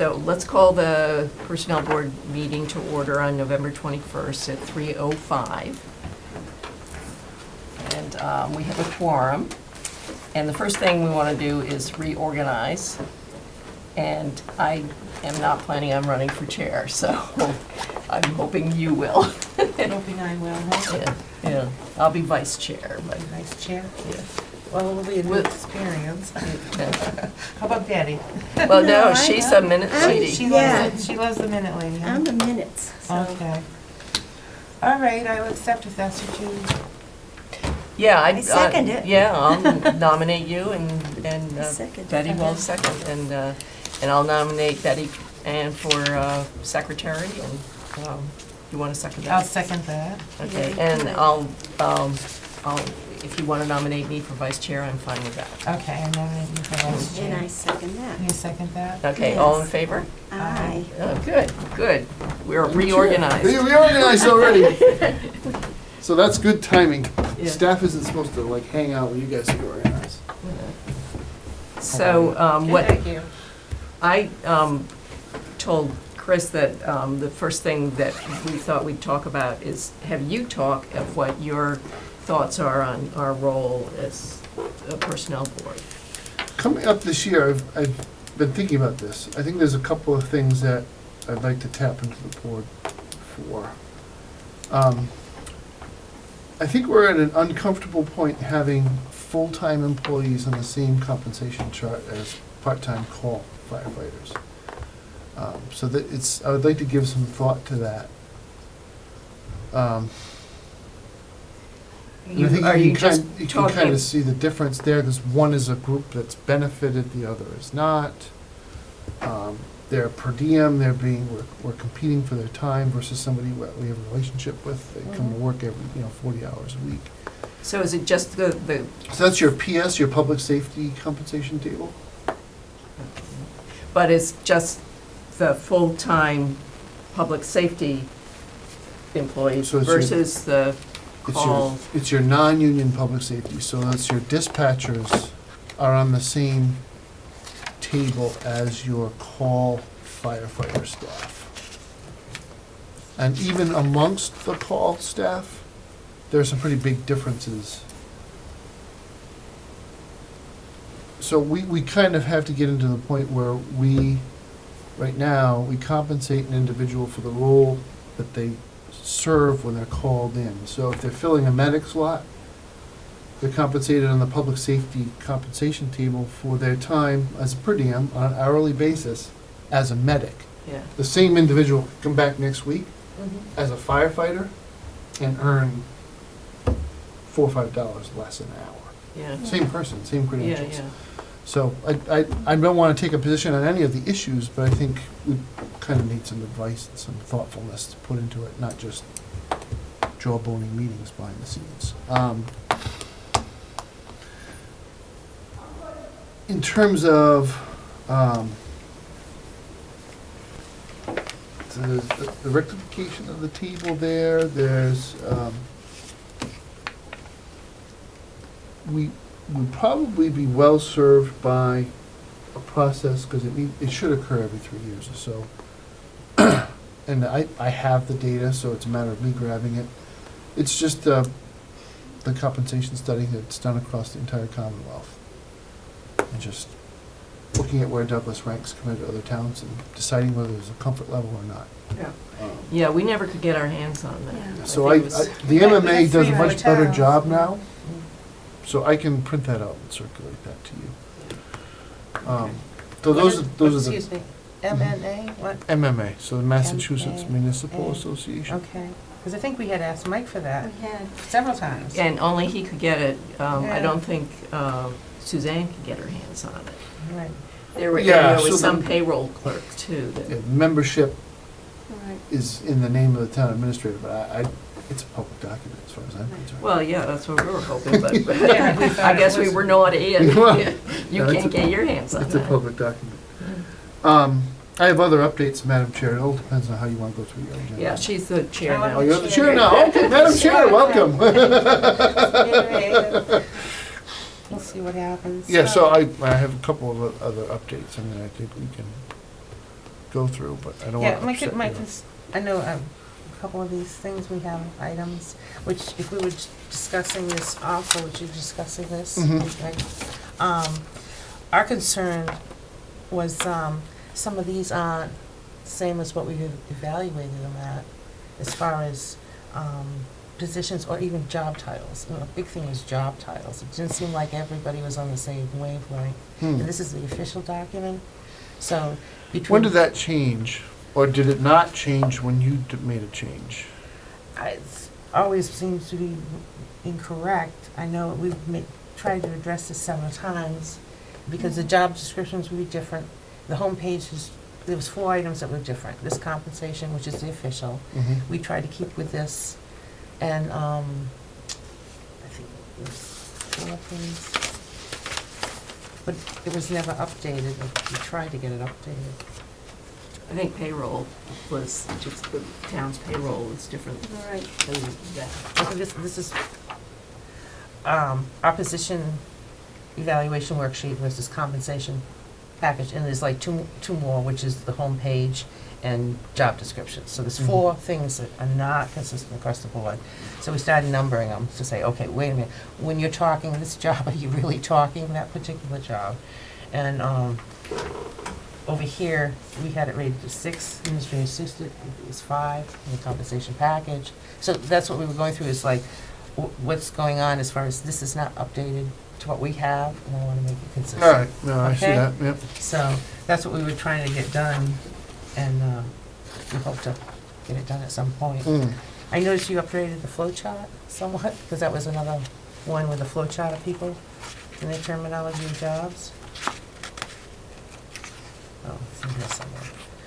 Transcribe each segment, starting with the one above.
So let's call the Personnel Board meeting to order on November 21st at 3:05. And we have a quorum. And the first thing we want to do is reorganize. And I am not planning on running for chair, so I'm hoping you will. Hoping I will, huh? Yeah, I'll be vice chair, but, Vice chair. yeah. Well, it'll be a new With- experience. Yeah. How about Betty? Well, No, no, I she's don't. a minute I'm- lady. She Yeah. loves it, she loves the minute lady, huh? I'm the minutes, so. Okay. All right, I will accept if that's what you, Yeah, I second it. Yeah, I'll nominate you and Second. Betty will second. And I'll nominate Betty Ann for secretary and you want to second that? I'll second that. Okay, Yeah, and good. I'll, if you want to nominate me for vice chair, I'm fine with that. Okay, and then you for vice And I chair. second that. You second that? Okay, all in Yes. favor? Aye. Oh, good. We're reorganized. We reorganized already. So that's good timing. Yeah. Staff isn't supposed to like hang out when you guys reorganize. So, what, Thank you. I told Chris that the first thing that we thought we'd talk about is have you talk of what your thoughts are on our role as a personnel board. Coming up this year, I've been thinking about this. I think there's a couple of things that I'd like to tap into the board for. I think we're at an uncomfortable point having full-time employees on the same compensation chart as part-time call firefighters. So that it's, I would like to give some thought to that. And I think Are you just you can kind talking, of see the difference there, because one is a group that's benefited, the other is not. They're per diem, we're competing for their time versus somebody we have a relationship with, they come to work every, 40 hours a week. so is it just the, So that's your PS, your public safety compensation table? but it's just the full-time public safety employees So it's your- versus the call? It's your non-union public safety, so that's your dispatchers are on the same table as your call firefighter staff. And even amongst the call staff, there are some pretty big differences. So we kind of have to get into the point where right now, we compensate an individual for the role that they serve when they're called in. So if they're filling a medic slot, they're compensated on the public safety compensation table for their time as a per diem on an hourly basis as a medic. Yeah. The same individual can come back next week Mhm. as a firefighter and earn $4 or $5 less an hour. Yeah. Same person, same Yeah, credentials. yeah. So I don't want to take a position on any of the issues, but I think we kind of need some advice and some thoughtfulness to put into it, not just jawboning meetings behind the scenes. In terms of the rectification of the table there's, we would probably be well-served by a process, because it should occur every 3 years or so. And I have the data, so it's a matter of me grabbing it. It's just the compensation study that's done across the entire Commonwealth. And just looking at where Douglas ranks compared to other towns and deciding whether there's a comfort level or not. Yeah. Yeah, we never could get our hands on that. Yeah. So think it was- the Yeah, we MMA have does a 3 much better hotels. job now, so I can print that out and circulate that to you. So those are the Excuse me, MNA, what? MMA, so the Massachusetts MMA. Municipal Association. Okay, because I think we had asked Mike for that We had, several times. And only he could get it. I Yeah. don't think Suzanne could get her hands on it. Right. There Yeah, so was some the- payroll clerk too Yeah, that, membership right, is in the name of the town administrator, but it's a public document as far as I'm concerned. well, yeah, that's what we were hoping, but Yeah, we thought I it guess we was- were naughty and Well, you no, it's can't a- get your hands on It's a that. public document. I have other updates, Madam Chair. It all depends on how you want to go through your agenda. Yeah, she's the chair Oh, now. Oh, you're the chair now. Okay, Madam Chair, welcome. We'll see what happens. Yeah, so I have a couple of other updates, I mean, I think we can go through, but I don't Yeah, wanna upset you. I know a couple of these things, we have items, which if we were discussing this also, which you're discussing this, Mhm. right? Our concern was, some of these aren't same as what we had evaluated them at, as far as, positions or even job titles. You know, a big thing was job titles. It didn't seem like everybody was on the same wavelength. And this is the official document, so between. When did that change, or did it not change when you made a change? It always seems to be incorrect. I know we've tried to address this several times, because the job descriptions would be different. The homepage there was 4 items that were different. This compensation, which is the official, we tried to keep with this, and, I think it was 4 things. But it was never updated. We tried to get it updated. I think payroll was, just the town's payroll was different Right. than that. I think this is, our position evaluation worksheet versus compensation package, and there's like two more, which is the home page and job description. So there's 4 things that are not consistent across the board. So we started numbering them to say, okay, wait a minute, when you're talking this job, are you really talking that particular job? And over here, we had it rated to 6, administrative assistant, it was 5, in the compensation package. So that's what we were going through, is like, what's going on as far as this is not updated to what we have, and I wanna make it consistent. All right, no, I see Okay. that, yep. So that's what we were trying to get done, and we hope to get it done at some point. I noticed you upgraded the flow chart somewhat, because that was another one with the flow chart of people and their terminology of jobs. Oh, it's in here somewhere.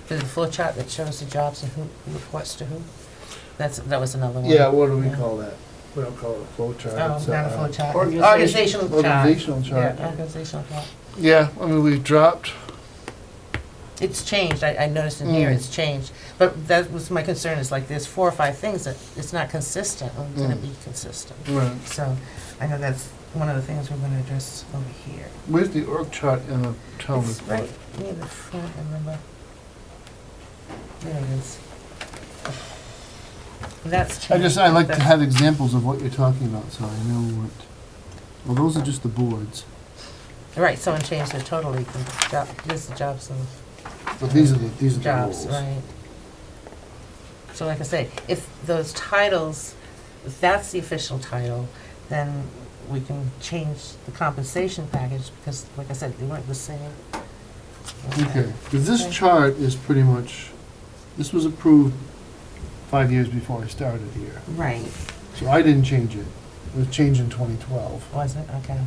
There's a flow chart that shows the jobs and who reports to who. That was another one. Yeah, what do we Yeah. call that? We don't call it a flow chart. Oh, it's, not a flow chart. Organization. Organizational chart. Organizational chart. Yeah, organizational chart. Yeah, I mean, we've dropped, It's changed, I noticed in here, Mm. it's changed. But that was my concern, is like, there's 4 or 5 things that it's not consistent, or it's gonna Mm. be consistent. right. So, I know that's one of the things we're gonna address over here. Where's the org chart in the town It's report? right near the front, I remember. There it is. That's changed. I like to That's- have examples of what you're talking about, so I know what, well, those are just the boards, Right, someone changed it totally, from job, this is the jobs and but these are the jobs, rules. right. So like I say, if those titles, if that's the official title, then we can change the compensation package, because like I said, they weren't the same. Okay, because this Okay. chart is pretty much, this was approved 5 years before I started here, Right, so I didn't change it. It was changed in 2012. was it? Okay.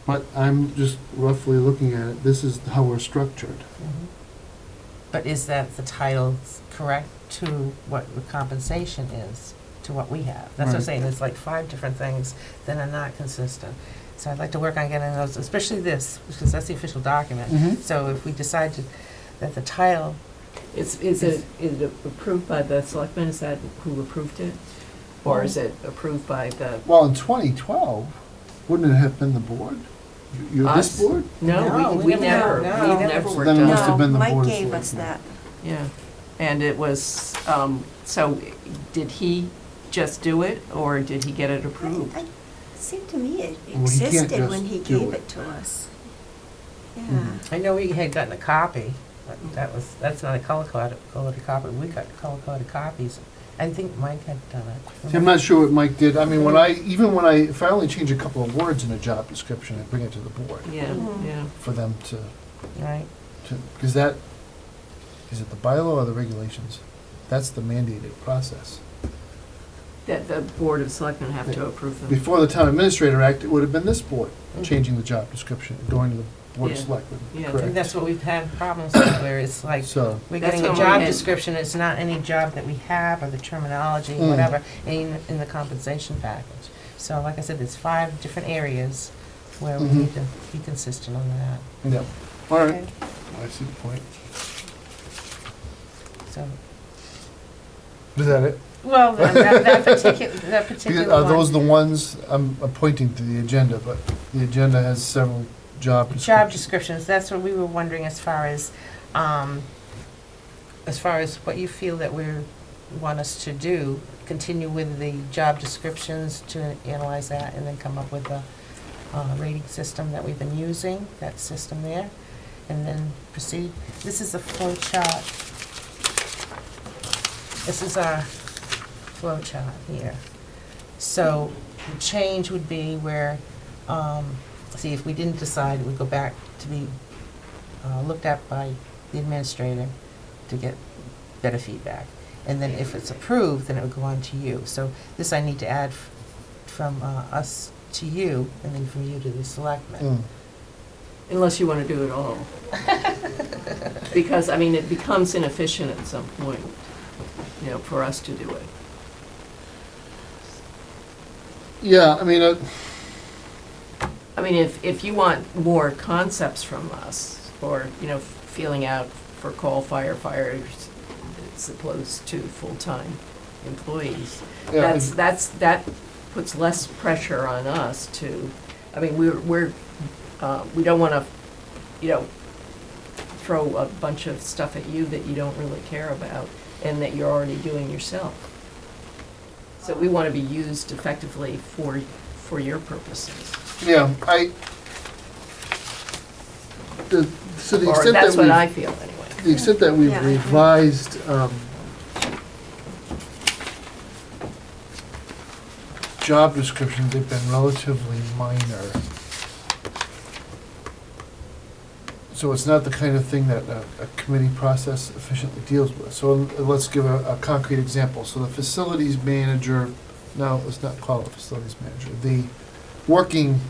But I'm just roughly looking at it, this is how we're structured. Mhm. But is that the title correct to what the compensation is, to what we have? That's what I'm Right. saying, there's like 5 different things that are not consistent. So I'd like to work on getting those, especially this, because that's the official document. Mhm. So if we decide that the title, Is it approved by the selectmen, is that who approved it? Or is it approved by the, Well, in 2012, wouldn't it have been the board? You're Us? this board? no, No, we we never, never- no, we we never never- worked Then it on must have that. been the Mike Board of gave us Selectmen. that. Yeah, and it was, so did he just do it, or did he get it approved? It seemed to me it Well, he can't existed when just he do gave it. it to us. Yeah. Mhm. I know we had gotten a copy, but that's not a color-coded copy, we got color-coded copies. I think Mike had done it. See, I'm not sure what Mike did. I mean, if I only change a couple of words in a job description, I bring it to the board Yeah, Mhm. yeah. for them to, Right, because that, is it the bylaw or the regulations? That's the mandated process. That the Board of Selectmen have to approve them. Before the Town Administrator Act, it would have been this board Mhm. changing the job description, going to the Board of Yeah. Selectmen, Yeah. and correct? that's what we've had problems with, where it's like, So, we're That's getting a when we job had- description, it's not any job that we have, or the terminology, Mm. whatever, in the compensation package. So like I said, there's 5 different areas where we Mhm. need to be consistent on that. yeah, all right, Okay. I see the point. So, Is that it? well, that particular Are one. those the ones, I'm pointing to the agenda, but the agenda has several job description. Job descriptions, that's what we were wondering as far as what you feel that want us to do, continue with the job descriptions to analyze that and then come up with the rating system that we've been using, that system there, and then proceed. This is a flow chart. This is our flow chart here. So the change would be where, see, if we didn't decide, it would go back to be looked at by the administrator to get better feedback. And then if it's approved, then it would go on to you. So this I need to add from us to you, and then from you to the selectmen. Mm. Unless you want to do it all. Because, I mean, it becomes inefficient at some point, you know, for us to do it. Yeah, I mean, I mean, if you want more concepts from us, or, you know, feeling out for call firefighters as opposed to full-time employees, yeah, that puts less pressure on us to, I mean, we don't want to, you know, throw a bunch of stuff at you that you don't really care about and that you're already doing yourself. So we want to be used effectively for your purposes. yeah, so the Or extent that's that what I we've, feel anyway. the extent that we've Yeah, I agree. revised, job descriptions, they've been relatively minor. So it's not the kind of thing that a committee process efficiently deals with. So let's give a concrete example. So the facilities manager, no, let's not call it a facilities manager, the working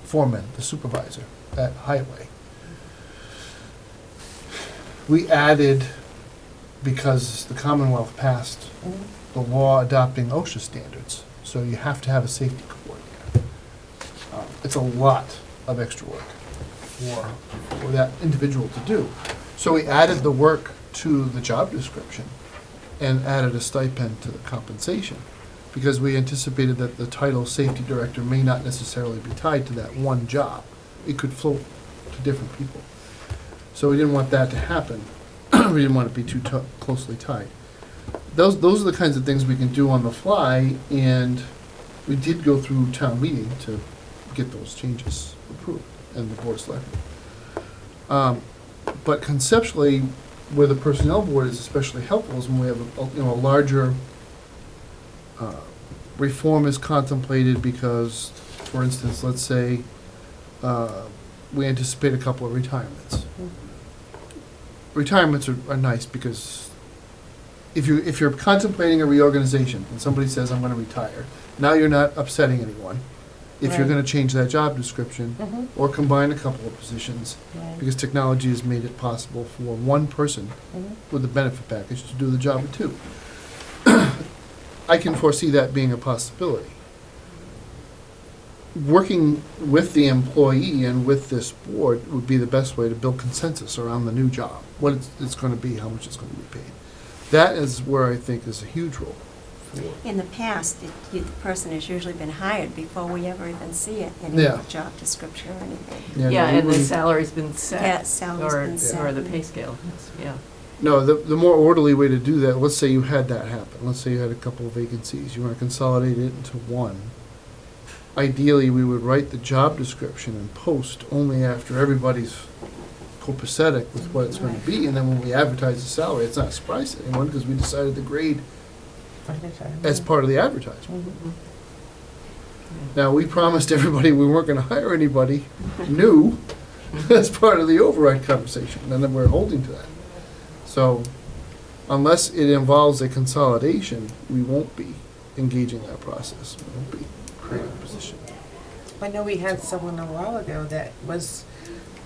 foreman, the supervisor at Highway. We added, because the Commonwealth passed the law adopting OSHA standards, so you have to have a safety coordinator. It's a lot of extra work for that individual to do. So we added the work to the job description and added a stipend to the compensation, because we anticipated that the title safety director may not necessarily be tied to that one job. It could float to different people. So we didn't want that to happen. We didn't want it to be too closely tied. Those are the kinds of things we can do on the fly, and we did go through town meeting to get those changes approved, and the board of selectmen. But conceptually, where the personnel board is especially helpful is when we have a larger reform is contemplated, because, for instance, let's say we anticipate a couple of retirements. Retirements are nice because if you're contemplating a reorganization and somebody says, I'm gonna retire, now you're not upsetting anyone. If you're Right. gonna change that job description or combine a couple of positions, because technology has made it possible for one person with a benefit package to do the job of two. I can foresee that being a possibility. Working with the employee and with this board would be the best way to build consensus around the new job, what it's gonna be, how much it's gonna be paid. That is where I think is a huge role for. In the past, the person has usually been hired before we ever even see it, Yeah. job description or anything. Yeah, and the we- salary's been set. Yeah, salary's or- been set. Or the pay scale, yeah. No, the more orderly way to do that, let's say you had that happen, let's say you had a couple of vacancies, you wanna consolidate it into one. Ideally, we would write the job description and post only after everybody's copacetic with what it's gonna be, and then when we advertise the salary, it's not a surprise to anyone, because we decided the grade as part of the advertisement. Now, we promised everybody we weren't gonna hire anybody new as part of the override conversation, and then we're holding to that. So, unless it involves a consolidation, we won't be engaging that process, we won't be creating a position. I know we had someone a while ago that was,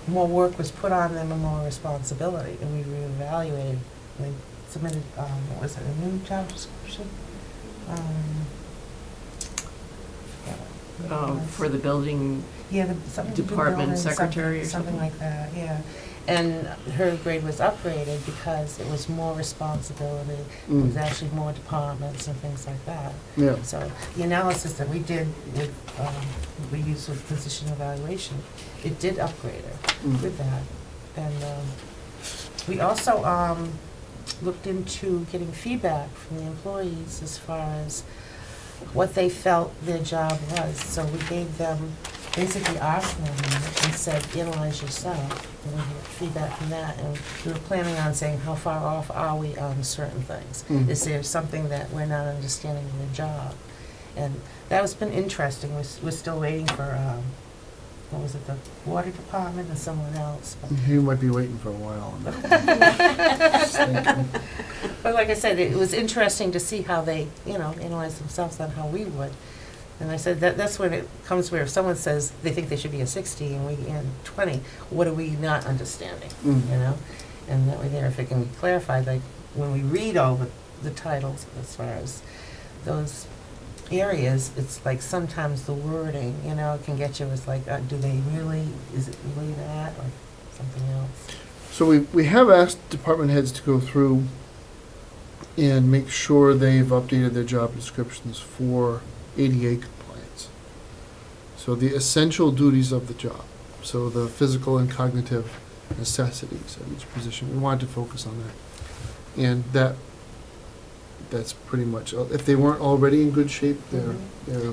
more work was put on them and more responsibility, and we reevaluated, we submitted, what was it, a new job description? For the building, Yeah, something to do with Department building, secretary or something something? like that, yeah. And her grade was upgraded because it was more responsibility, it was actually more departments and things like that. Yeah. So the analysis that we did with, we used with position evaluation, it did upgrade her with that. And we also looked into getting feedback from the employees as far as what they felt their job was. So we gave them basically our format and said, analyze yourself. And we had feedback from that. And we were planning on saying, how far off are we on certain things? Is there something that we're not understanding in the job? And that has been interesting. We're still waiting for, what was it, the water department and someone else. But You might be waiting for a while on that one. But like I said, it was interesting to see how they, analyze themselves on how we would. And I said, that's when it comes where if someone says they think they should be a 60 and we in 20, what are we not understanding, And that way there, if it can be clarified, like when we read over the titles as far as those areas, it's like sometimes the wording, can get you, it's like, do they really, is it really that or something else? So we have asked department heads to go through and make sure they've updated their job descriptions for ADA compliance. So the essential duties of the job, so the physical and cognitive necessities of each position, we wanted to focus on that. And that's pretty much, if they weren't already in good shape, they're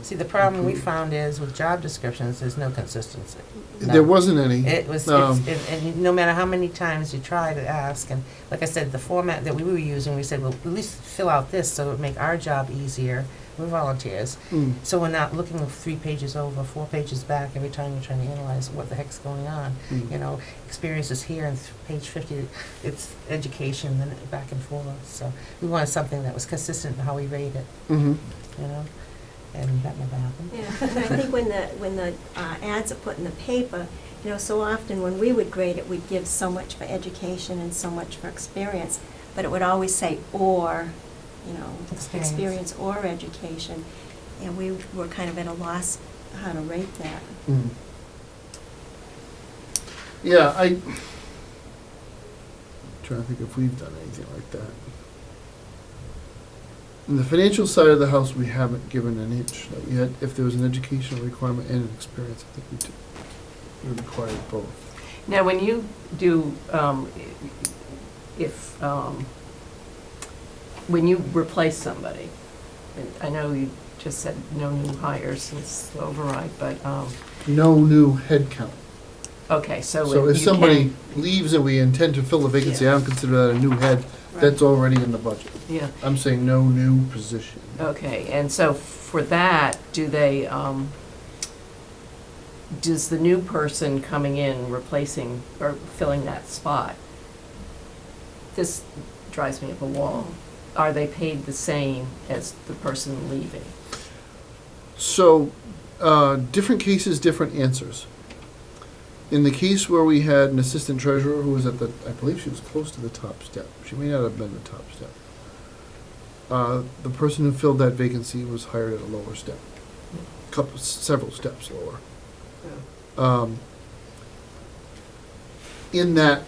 See, the problem we found is with job descriptions, there's no consistency. there wasn't any. It was, and no matter how many times you try to ask, and like I said, the format that we were using, we said, well, at least fill out this so it would make our job easier. We're volunteers, so we're not looking 3 pages over, 4 pages back every time you're trying to analyze what the heck's going on. Experiences here and page 50, it's education, then back and forth. So we wanted something that was consistent in how we rate it, and that never happened. Yeah, and I think when the ads are put in the paper, so often when we would grade it, we'd give so much for education and so much for experience, but it would always say or, experience or education, and we were kind of at a loss how to rate that. Yeah, I'm trying to think if we've done anything like that. In the financial side of the house, we haven't given an inch yet. If there was an educational requirement and an experience, I think we required both. Now, when you do, when you replace somebody, and I know you just said no new hires since the override, but, No new head count. okay, so So you if somebody can- leaves and we intend to fill the vacancy, I Yeah. don't consider that a new head. That's already in the budget. Yeah, I'm saying no new position. okay, and so for that, do they, does the new person coming in replacing or filling that spot, this drives me up a wall, are they paid the same as the person leaving? So, different cases, different answers. In the case where we had an assistant treasurer who was at the, I believe she was close to the top step. She may not have been the top step. The person who filled that vacancy was hired at a lower step, several steps lower. In that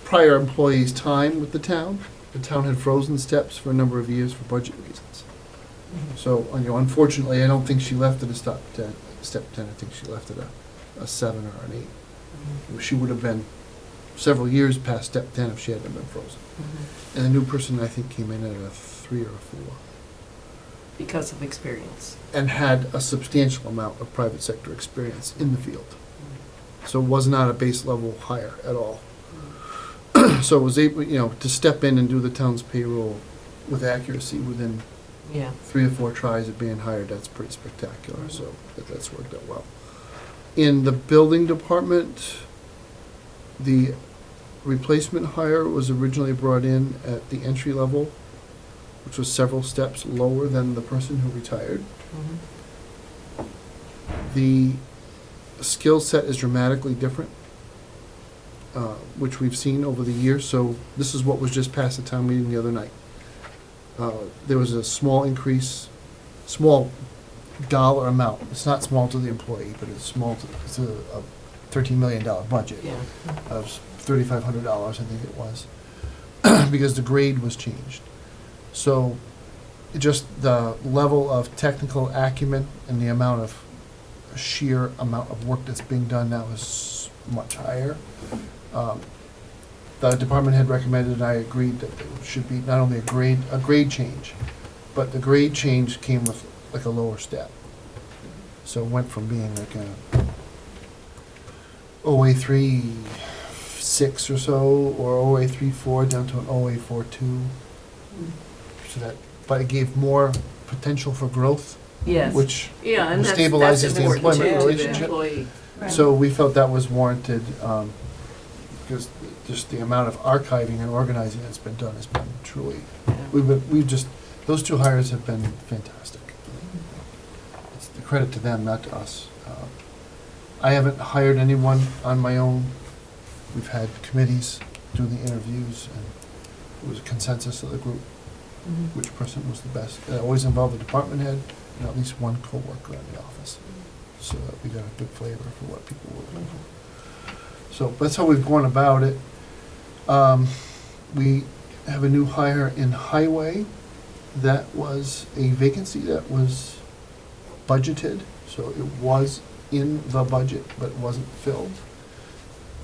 prior employee's time with the town had frozen steps for a number of years for budget reasons. So, unfortunately, I don't think she left at a step 10. I think she left at a 7 or an 8. She would have been several years past step 10 if she hadn't been frozen. And the new person, I think, came in at a 3 or a 4. Because of experience. And had a substantial amount of private sector experience in the field. So it was not a base level hire at all. So it was able, to step in and do the town's payroll with accuracy within Yeah. 3 or 4 tries of being hired. That's pretty spectacular, so that's worked out well. In the building department, the replacement hire was originally brought in at the entry level, which was several steps lower than the person who retired. The skill set is dramatically different, which we've seen over the years. So this is what was just passed at town meeting the other night. There was a small increase, small dollar amount. It's not small to the employee, but it's small to a $13 million budget Yeah. of $3,500, I think it was, because the grade was changed. So just the level of technical acumen and the amount of sheer amount of work that's being done now is much higher. The department head recommended, and I agreed, that there should be not only a grade change, but the grade change came with like a lower step. So it went from being like a OA 3.6 or so, or OA 3.4 down to an OA 4.2. So that, but it gave more potential for growth, Yes. which Yeah, and that's stabilizes the important employment too, to the relationship. employee. Right. So we felt that was warranted, because just the amount of archiving and organizing that's been done has been truly, we've just, those two hires have been fantastic. It's the credit to them, not to us. I haven't hired anyone on my own. We've had committees do the interviews, and it was a consensus of the group, Mhm. which person was the best. It always involved the department head and at least one coworker in the office, so that we got a good flavor for what people were looking for. So that's how we've gone about it. We have a new hire in highway. That was a vacancy that was budgeted, so it was in the budget, but wasn't filled.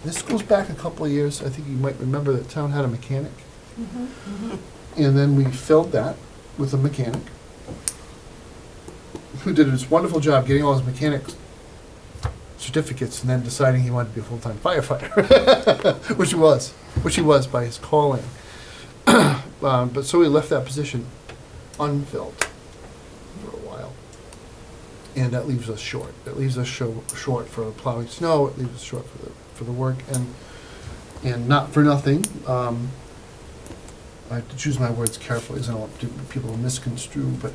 This goes back a couple of years. I think you might remember that town had a mechanic. And then we filled that with a mechanic who did this wonderful job getting all his mechanic certificates and then deciding he wanted to be a full-time firefighter, which he was by his calling. But so we left that position unfilled for a while. And that leaves us short. It leaves us short for plowing snow, it leaves us short for the work, and not for nothing, I have to choose my words carefully, because I don't want people to misconstrue, but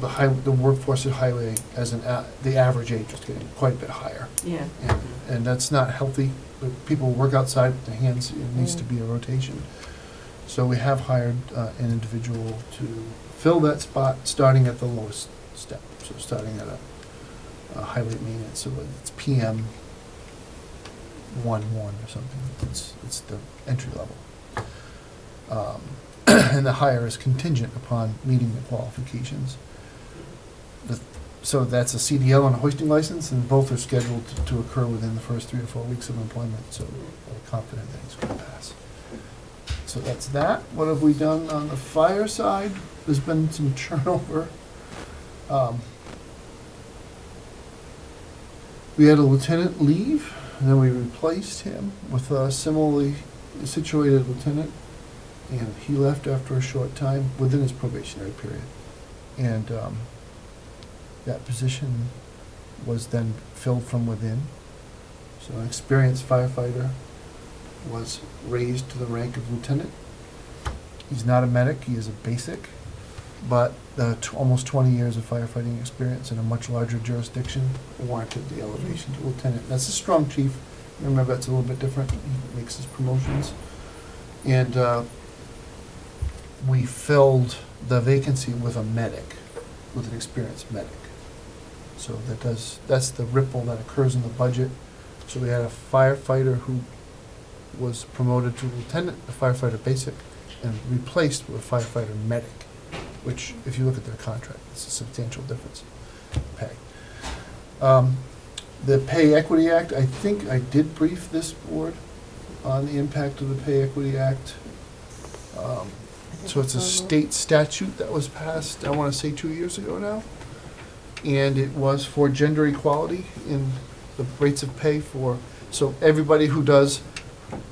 the workforce at highway, the average age is getting quite a bit higher. Yeah. And that's not healthy. People work outside with their hands, it needs to be a rotation. So we have hired an individual to fill that spot, starting at the lowest step. So starting at a highway maintenance, so it's PM 1 or something. It's the entry level. And the hire is contingent upon meeting the qualifications. So that's a CDL and a hoisting license, and both are scheduled to occur within the first 3 or 4 weeks of employment, so we're confident that he's going to pass. So that's that. What have we done on the fire side? There's been some turnover. We had a lieutenant leave, and then we replaced him with a similarly situated lieutenant, and he left after a short time within his probationary period. And that position was then filled from within. So an experienced firefighter was raised to the rank of lieutenant. He's not a medic, he is a basic, but almost 20 years of firefighting experience in a much larger jurisdiction warranted the elevation to lieutenant. That's a strong chief. Remember, that's a little bit different. He makes his promotions. And we filled the vacancy with a medic, with an experienced medic. So that's the ripple that occurs in the budget. So we had a firefighter who was promoted to lieutenant, a firefighter basic, and replaced with a firefighter medic, which, if you look at their contract, it's a substantial difference in pay. The Pay Equity Act, I think I did brief this board on the impact of the Pay Equity Act. So it's a state statute that was passed, I want to say 2 years ago now. And it was for gender equality in the rates of pay so everybody who does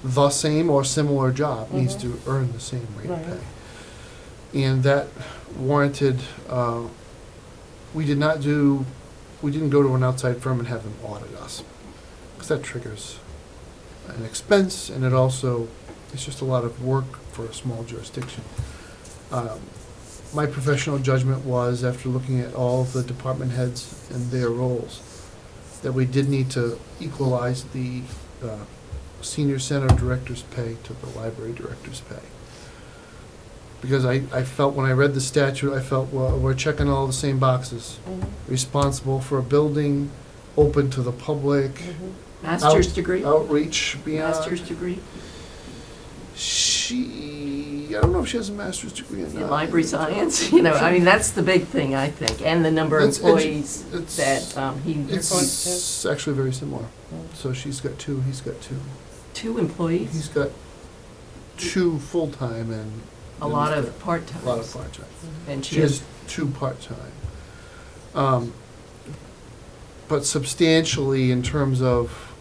the same or similar job needs to earn the same rate of pay. And that warranted, we didn't go to an outside firm and have them audit us, because that triggers an expense, and it's just a lot of work for a small jurisdiction. My professional judgment was, after looking at all the department heads and their roles, that we did need to equalize the senior center director's pay to the library director's pay. Because I felt, when I read the statute, I felt, well, we're checking all the same boxes. Responsible for a building, open to the public, Master's degree? Outreach beyond. Master's degree? I don't know if she has a master's degree or In not. library science, you know, I mean, that's the big thing, I think, and the number of It's employees it's- that he, It's actually very similar. So she's got two, he's got two. 2 employees, He's got 2 full-time and. a and lot he's of got part-time. A lot of part-time. And She has 2 part-time. But substantially in terms of,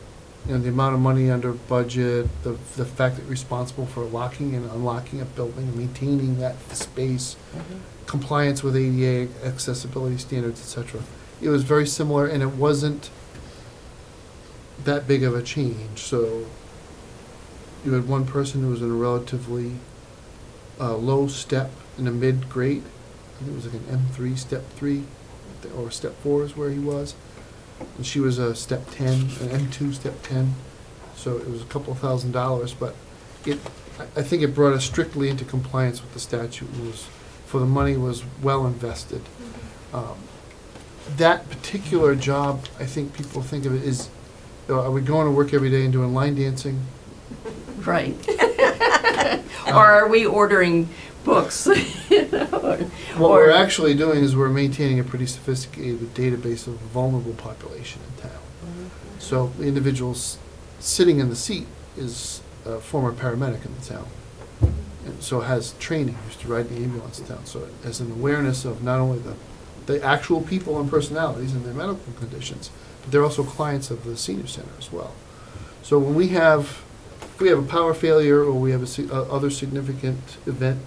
you know, the amount of money under budget, the fact that you're responsible for locking and unlocking a building, and maintaining that space, compliance with ADA accessibility standards, et cetera. It was very similar, and it wasn't that big of a change. So you had one person who was in a relatively low step in a mid-grade. I think it was like an M3, step 3, or step 4 is where he was. And she was a step 10, an M2, step 10. So it was a couple of $1,000s, but I think it brought us strictly into compliance with the statute, and was, for the money was well invested. That particular job, I think people think of it as, are we going to work every day and doing line dancing? Right. Or are we ordering books? You know, What or- we're actually doing is we're maintaining a pretty sophisticated database of vulnerable population in town. So the individual sitting in the seat is a former paramedic in the town. And so has training, used to ride the ambulance in town. So it has an awareness of not only the actual people and personalities and their medical conditions, but they're also clients of the senior center as well. So when if we have a power failure or we have other significant event,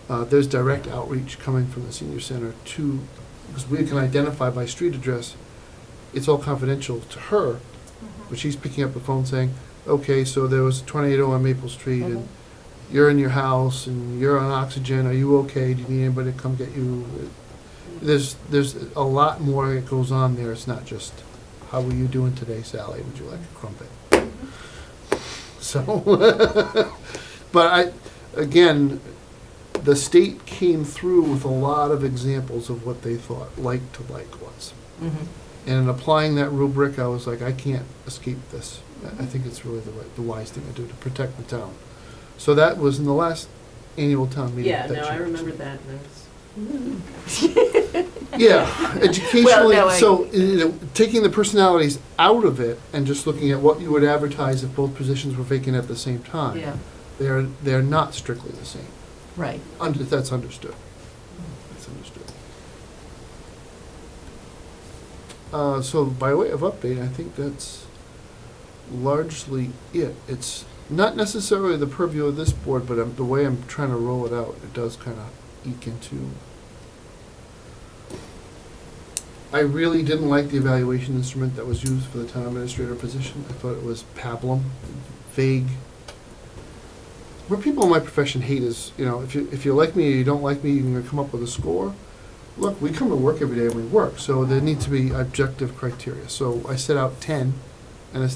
there's direct outreach coming from the senior center to, because we can identify by street address, it's all confidential to her, but she's picking up the phone saying, okay, so there was a tornado on Maple Street and you're in your house and you're on oxygen, are you okay, do you need anybody to come get you? There's a lot more that goes on there, it's not just, how are you doing today, Sally, would you like a crumpet? So, but again, the state came through with a lot of examples of what they thought like to like was. Mhm. And in applying that rubric, I was like, I can't escape this. I think it's really the wise thing to do to protect the town. So that was in the last annual town meeting. Yeah, that no, I changed. remember that, and Yeah, educationally, Well, no, so, you know, taking the personalities out of it and just looking at what you would advertise if both positions were vacant at the same time. yeah, They're not strictly the same. right. That's understood. That's understood. So by way of update, I think that's largely it. It's not necessarily the purview of this board, but the way I'm trying to roll it out, it does kind of eke into. I really didn't like the evaluation instrument that was used for the town administrator position. I thought it was pablum, vague. What people in my profession hate is, you know, if you like me or you don't like me, you can come up with a score. Look, we come to work every day and we work, so there needs to be objective criteria. So I set out 10, and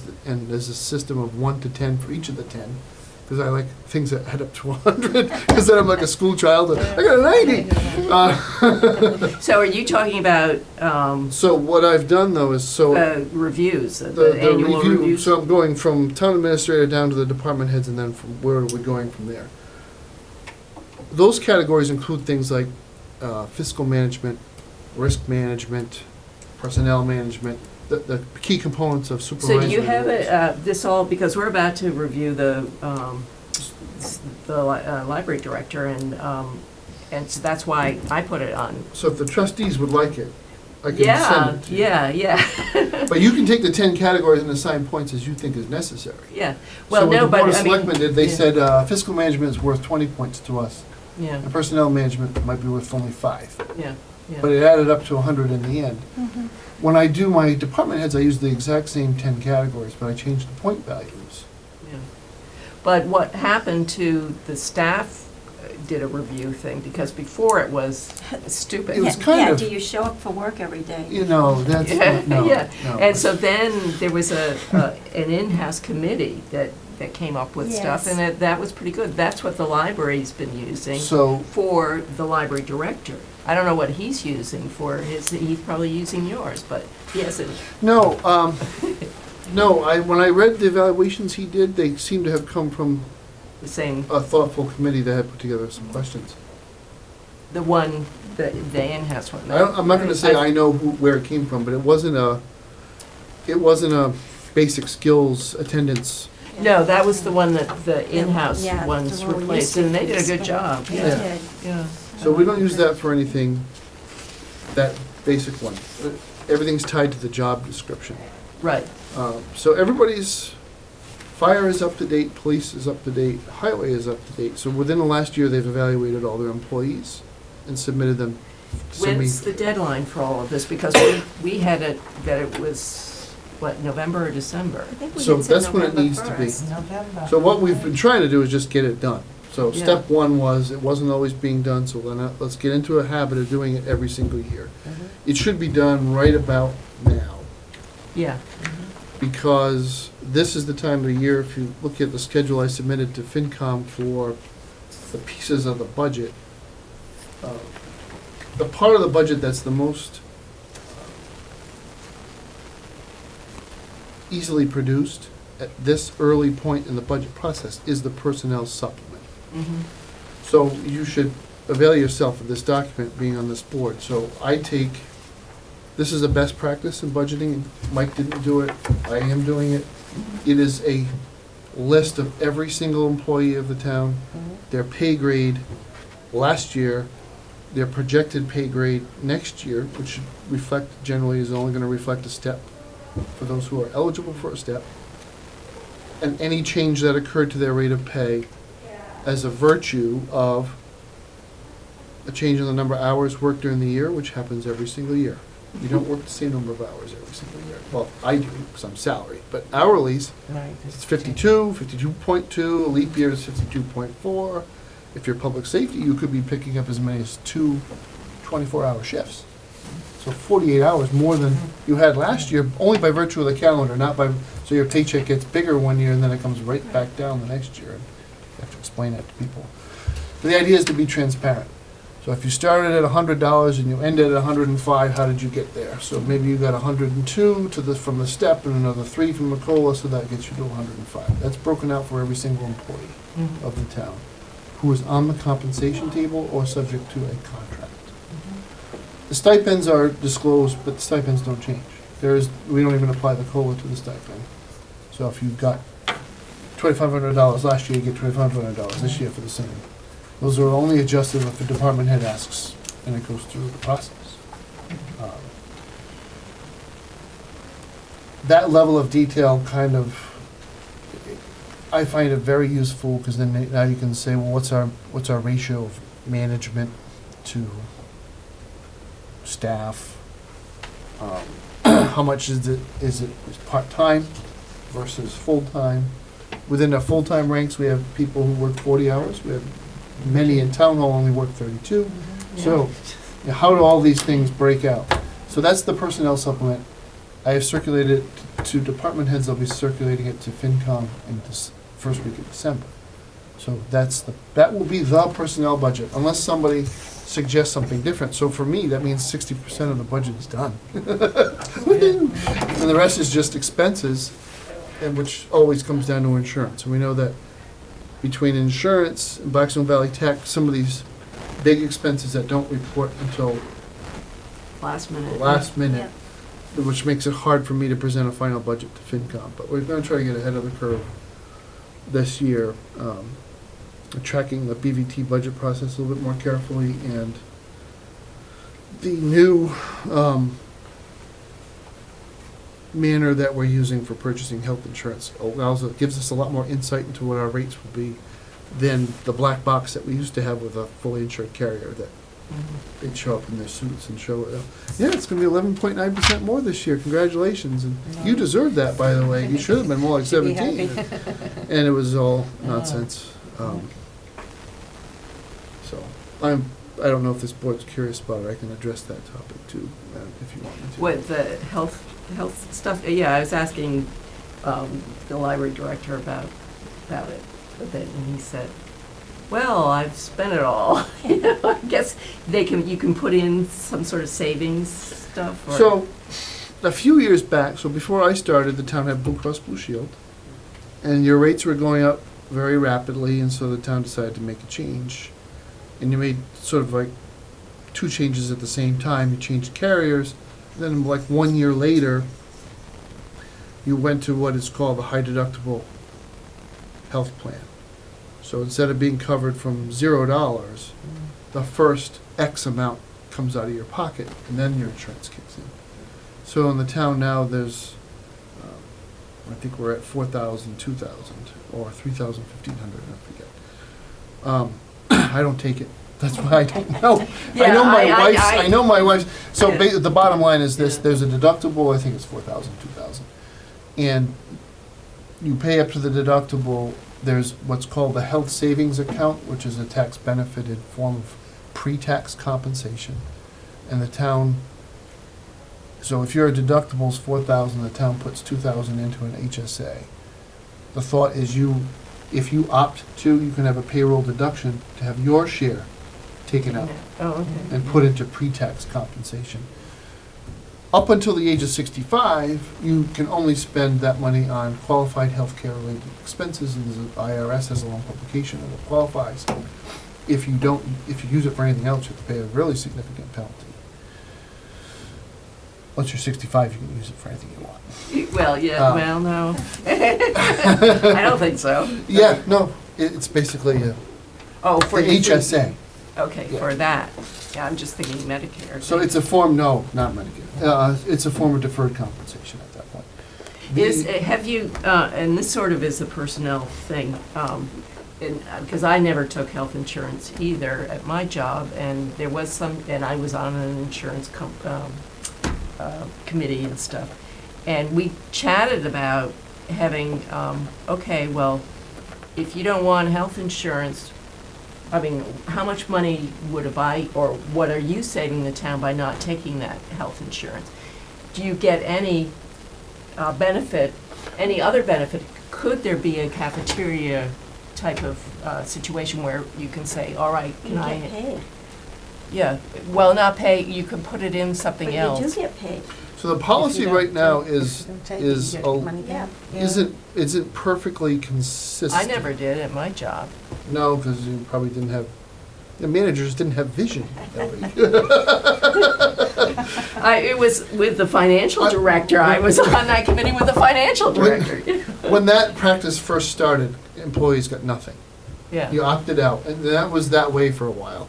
there's a system of 1 to 10 for each of the 10, because I like things that add up to 100, because then I'm like a school child, I got a 90. So are you talking about So what I've done though is, so reviews, the the annual review, reviews? so I'm going from town administrator down to the department heads, and then from where are we going from there? Those categories include things like fiscal management, risk management, personnel management, the key components of So supervisory do you have roles. this all, because we're about to review the library director, and so that's why I put it on. So if the trustees would like it, I can Yeah, send it to you. yeah. But you can take the 10 categories and assign points as you think is necessary. Yeah, well, no, So but, what the Board I of mean. Selectmen did, they yeah, said fiscal management is worth 20 points to us, Yeah, and personnel management might be worth only 5. yeah, But yeah, it added up to 100 in the end. When I do my department heads, I use the exact same 10 categories, but I change the point values. yeah. But what happened to the staff did a review thing, because before it was stupid. It was kind Yeah, of- do you show up for work every day? You know, that's, Yeah, no, yeah. no. And so then there was an in-house committee that came up with stuff, Yes. and that was pretty good. That's what the library's been using So, for the library director. I don't know what he's using for his, he's probably using yours, but he hasn't. no, No, when I read the evaluations he did, they seem to have come from The same, a thoughtful committee that had put together some questions. the one, the in-house one. I'm not gonna say I know where it came from, but it wasn't a basic skills attendance. No, that was the one that the in-house Yeah, ones the one we replaced, used to and they did a use, good but job, They yeah, did. yeah. So we don't use that for anything, that basic one. Everything's tied to the job description. Right, So everybody's, fire is up to date, police is up to date, highway is up to date. So within the last year, they've evaluated all their employees and submitted them to me. when's the deadline for all of this? Because we had it, that it was, what, November or December? I think we So had said that's when it November needs to be. 1st. November. So what we've been trying to do is just get it done. So Yeah. step one was, it wasn't always being done, so let's get into a habit of doing it every single year. Mhm. It should be done right about now, Yeah, because this is the time of the year, if you look at the schedule I submitted to FinCom for the pieces of the budget, the part of the budget that's the most easily produced at this early point in the budget process is the personnel supplement. mhm, So you should avail yourself of this document being on this board. So I take, this is a best practice in budgeting. Mike didn't do it, I am doing it. It is a list of every single employee of the town, Mhm. their pay grade last year, their projected pay grade next year, which should reflect, generally is only gonna reflect a step for those who are eligible for a step, and any change that occurred to their rate of pay as a virtue of a change in the number of hours worked during the year, which happens every single year. You don't work the same number of hours every single year. Well, I do, because I'm salaried, but hourlies, Right. it's 52, 52.2, a leap year is 52.4. If you're public safety, you could be picking up as many as 2 24-hour shifts. So 48 hours more than you had last year, only by virtue of the calendar, not by, so your paycheck gets bigger one year and then it comes right back down the next year. You have to explain that to people. But the idea is to be transparent. So if you started at $100 and you ended at 105, how did you get there? So maybe you got 102 from the step and another 3 from the COLA, so that gets you to 105. That's broken out for every single employee mhm. of the town who is on the compensation table or subject to a contract. The stipends are disclosed, but the stipends don't change. We don't even apply the COLA to the stipend. So if you got $2,500 last year, you get $2,500 this year for the same. Those are only adjusted if the department head asks, and it goes through the process. That level of detail kind of, I find it very useful, because then now you can say, well, what's our ratio of management to staff? How much is it part-time versus full-time? Within our full-time ranks, we have people who work 40 hours, we have many in town hall only work 32. So, how do all these things break out? So that's the personnel supplement. I have circulated it to department heads, I'll be circulating it to FinCom in this first week of December. So that will be the personnel budget, unless somebody suggests something different. So for me, that means 60% of the budget is done. And the rest is just expenses, and which always comes down to insurance. And we know that between insurance and Blackstone Valley Tech, some of these big expenses that don't report until Last the minute. last minute, which makes it hard for me to present a final budget to FinCom. But we're gonna try to get ahead of the curve this year, tracking the BVT budget process a little bit more carefully, and the new manner that we're using for purchasing health insurance gives us a lot more insight into what our rates will be than the black box that we used to have with a fully insured carrier, that Mhm. they'd show up in their suits and show it. Yeah, it's gonna be 11.9% more this year, congratulations, and you desered that, by the way, you should have been more like Should be 17. happy. And it was all nonsense. So, I don't know if this board's curious about it, I can address that topic too, if you want me to. What, the health stuff? Yeah, I was asking the library director about it a bit, and he said, well, I've spent it all. You know, I guess you can put in some sort of savings stuff, or? So, a few years back, so before I started, the town had Blue Cross Blue Shield, and your rates were going up very rapidly, and so the town decided to make a change. And you made sort of like two changes at the same time. You changed carriers, then like 1 year later, you went to what is called a high deductible health plan. So instead of being covered from $0, the first X amount comes out of your pocket, and then your insurance kicks in. So in the town now, there's, I think we're at 4,000, 2,000, or 3,000, 1,500, I forget. I don't take it. That's why I don't know. Yeah, I know my wife's. So Yeah. the bottom line is this: Yeah. there's a deductible. I think it's 4,000, 2,000, and you pay up to the deductible. There's what's called the health savings account, which is a tax benefited form of pre-tax compensation, and the town. So if your deductible's 4,000, the town puts 2,000 into an HSA. The thought is if you opt to, you can have a payroll deduction to have your share taken out Oh, okay. and put into pre-tax compensation. Up until the age of 65, you can only spend that money on qualified healthcare related expenses, and the IRS has a long publication that it qualifies. If you use it for anything else, you have to pay a really significant penalty. Once you're 65, you can use it for anything you want. Well, yeah, well, no. I don't think so. Yeah, no, it's basically the Oh, for the HSA. Okay, Yeah. for that. Yeah, I'm just thinking Medicare. So it's a form, no, not Medicare. It's a form of deferred compensation at that point. Have you, and this sort of is a personnel thing, because I never took health insurance either at my job, and there was some, and I was on an insurance committee and stuff, and we chatted about having, okay, well, if you don't want health insurance, I mean, how much money would or what are you saving the town by not taking that health insurance? Do you get any benefit, any other benefit? Could there be a cafeteria type of situation where you can say, all right, You can get I? paid, Yeah, well, not pay, you can put it in something but you else. do get paid. So the policy right now is, is Yeah. isn't perfectly consistent. I never did at my job. No, because you probably didn't have, the managers didn't have vision. It was with the financial director, I was on that committee with the financial director. When that practice first started, employees got nothing. Yeah, You opted out, and that was that way for a while.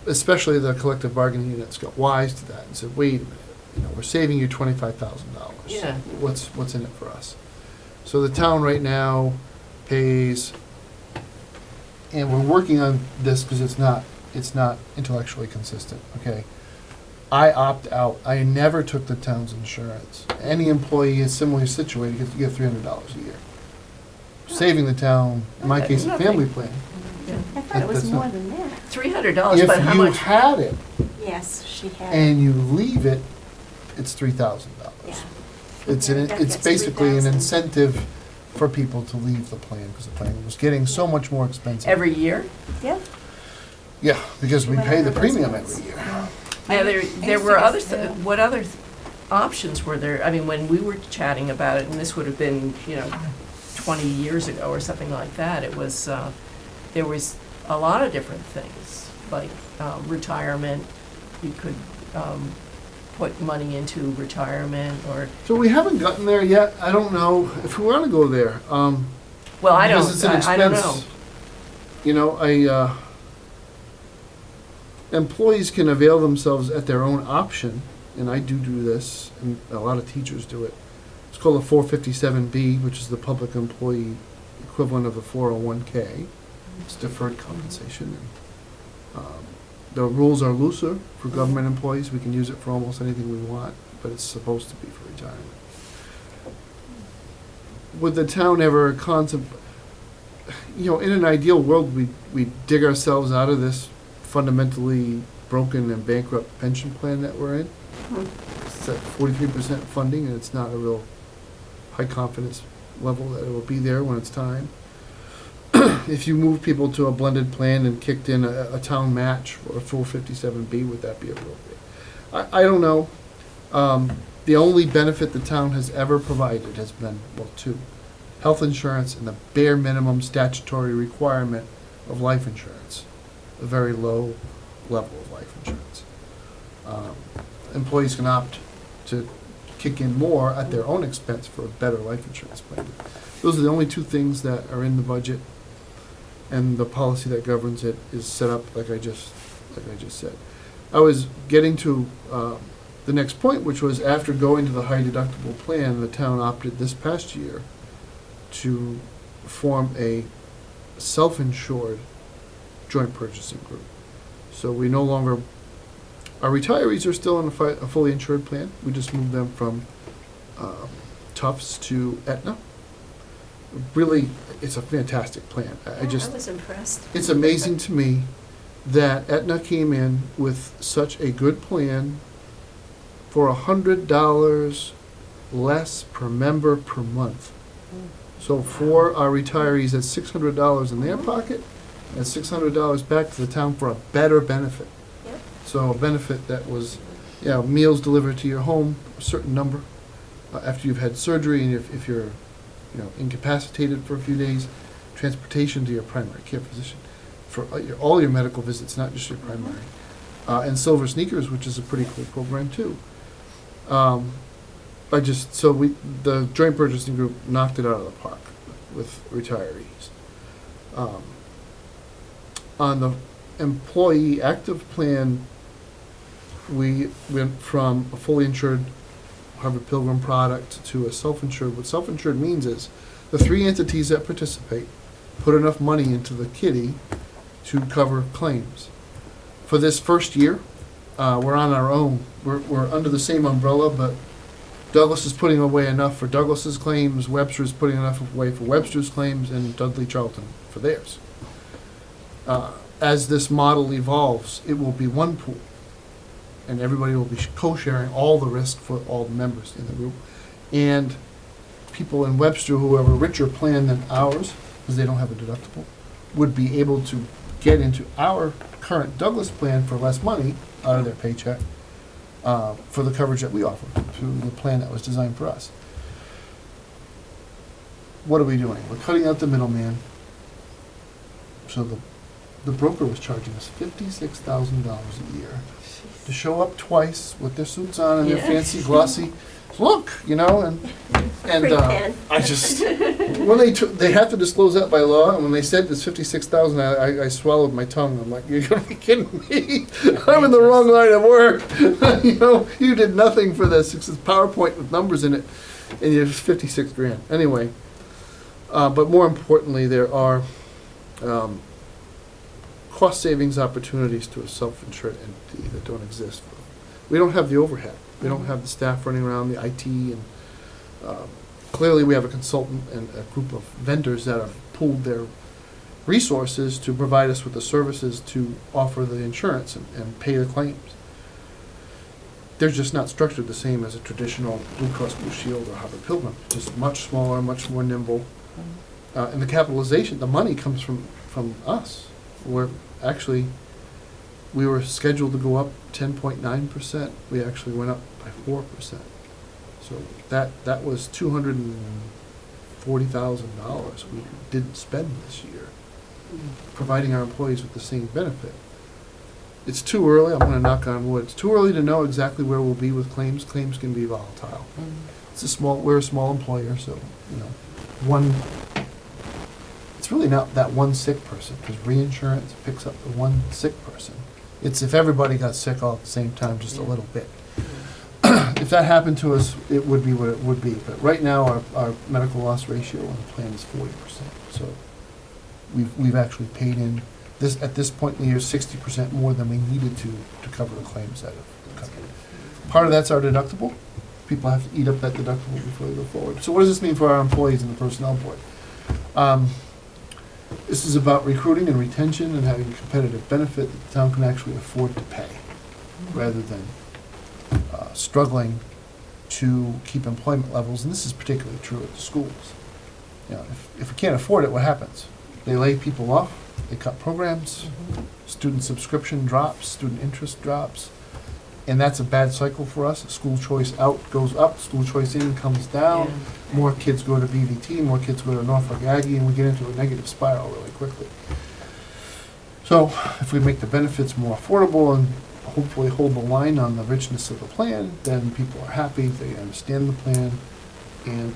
Especially the collective bargaining units got wise to that and said, wait a minute, we're saving you $25,000. Yeah. What's in it for us? So the town right now pays, and we're working on this because it's not intellectually consistent, okay? I opt out. I never took the town's insurance. Any employee is similarly situated, you get $300 a year. Saving the town, in my case, a Nothing. family plan. I thought it was That's more not- than that. $300, but how If you much? had it Yes, she had. it. and you leave it, it's $3,000. Yeah. It's Okay, that gets basically an 3,000. incentive for people to leave the plan because the plan was getting so much more expensive. Every year? Yeah. Yeah, because we pay the Whatever premium business. every year. Yeah, there used were to other, get that. what other options were there? I mean, when we were chatting about it, and this would have been, 20 years ago or something like that, it was, there was a lot of different things, like retirement. You could put money into retirement, or, So we haven't gotten there yet. I don't know if we want to go there. well, I Because it's an don't, I don't know. expense. Employees can avail themselves at their own option, and I do this, and a lot of teachers do it. It's called a 457B, which is the public employee equivalent of a 401K. It's deferred compensation. The rules are looser for government employees. We can use it for almost anything we want, but it's supposed to be for retirement. Would the town ever concept, in an ideal world, we dig ourselves out of this fundamentally broken and bankrupt pension plan that we're in? It's at 43% funding, and it's not a real high confidence level that it will be there when it's time. If you move people to a blended plan and kicked in a town match or a full 57B, would that be appropriate? I don't know. The only benefit the town has ever provided has been, well, two. Health insurance and the bare minimum statutory requirement of life insurance. A very low level of life insurance. Employees can opt to kick in more at their own expense for a better life insurance plan. Those are the only two things that are in the budget, and the policy that governs it is set up like I just said. I was getting to the next point, which was after going to the high deductible plan, the town opted this past year to form a self-insured joint purchasing group. So we no longer, our retirees are still on a fully insured plan. We just moved them from Tufts to Aetna. Really, it's a fantastic plan. I was impressed. It's amazing to me that Aetna came in with such a good plan for $100 less per member per month. So for our retirees, that's $600 in their pocket, and $600 back to the town for a better benefit. Yep. So a benefit that was, meals delivered to your home, a certain number, after you've had surgery, and if you're, incapacitated for a few days, transportation to your primary care physician for all your medical visits, not just your primary. And Silver Sneakers, which is a pretty cool program too. The joint purchasing group knocked it out of the park with retirees. On the employee active plan, we went from a fully insured Harvard Pilgrim product to a self-insured. What self-insured means is the three entities that participate put enough money into the kitty to cover claims. For this first year, we're on our own. We're under the same umbrella, but Douglas is putting away enough for Douglas's claims, Webster is putting enough away for Webster's claims, and Dudley Charlton for theirs. As this model evolves, it will be one pool, and everybody will be co-sharing all the risk for all the members in the group. And people in Webster who have a richer plan than ours, because they don't have a deductible, would be able to get into our current Douglas plan for less money out of their paycheck for the coverage that we offer through the plan that was designed for us. What are we doing? We're cutting out the middleman. So the broker was charging us $56,000 a year to show up twice with their suits on and their Yeah. fancy glossy look, and Pretend. I just when they have to disclose that by law, and when they said it's 56,000, I swallowed my tongue. I'm like, you're gonna be kidding me? I'm in the wrong line of work. You did nothing for this. It's a PowerPoint with numbers in it, and you're 56 grand. Anyway, but more importantly, there are cost savings opportunities to a self-insured entity that don't exist. We don't have the overhead. We don't have the staff running around, the IT, and clearly we have a consultant and a group of vendors that have pooled their resources to provide us with the services to offer the insurance and pay the claims. They're just not structured the same as a traditional Blue Cross Blue Shield or Harvard Pilgrim, just much smaller, much more nimble. And the capitalization, the money comes from us. We were scheduled to go up 10.9%. We actually went up by 4%. So that was $240,000 we didn't spend this year, providing our employees with the same benefit. It's too early. I'm going to knock on wood. It's too early to know exactly where we'll be with claims. Claims can be volatile. We're a small employer, so it's really not that one sick person, because reinsurance picks up the one sick person. It's if everybody got sick all at the same time, just a little bit. If that happened to us, it would be what it would be. But right now, our medical loss ratio on the plan is 40%. So we've actually paid in at this point in the year 60% more than we needed to cover the claims that have come in. Part of that's our deductible. People have to eat up that deductible before they go forward. So what does this mean for our employees and the personnel board? This is about recruiting and retention and having a competitive benefit that the town can actually afford to pay, rather than struggling to keep employment levels. And this is particularly true at the schools. If we can't afford it, what happens? They lay people off, they cut programs, student subscription drops, student interest drops. And that's a bad cycle for us. School choice out goes up, school choice in comes down. Yeah. More kids go to BVT, more kids go to Norfolk Aggie, and we get into a negative spiral really quickly. So if we make the benefits more affordable and hopefully hold the line on the richness of the plan, then people are happy, they understand the plan. And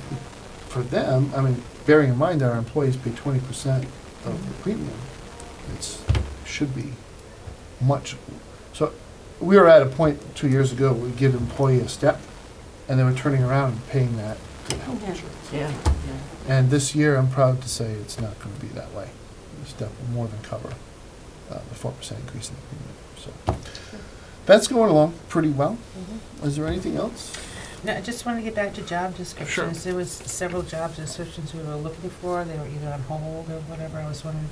for them, I mean, bearing in mind that our employees pay 20% of the premium, it's, should be much. So we were at a point 2 years ago, we give employee a step, and they were turning around and paying that to the health Yeah. insurance. Yeah, And this year, I'm proud to say it's not gonna be that way. The step will more than cover the 4% increase in the premium, so. That's going along pretty well. Is there anything else? No, I just want to get back to job descriptions. There was several job descriptions we were looking for. They were either on hold or whatever. I was wondering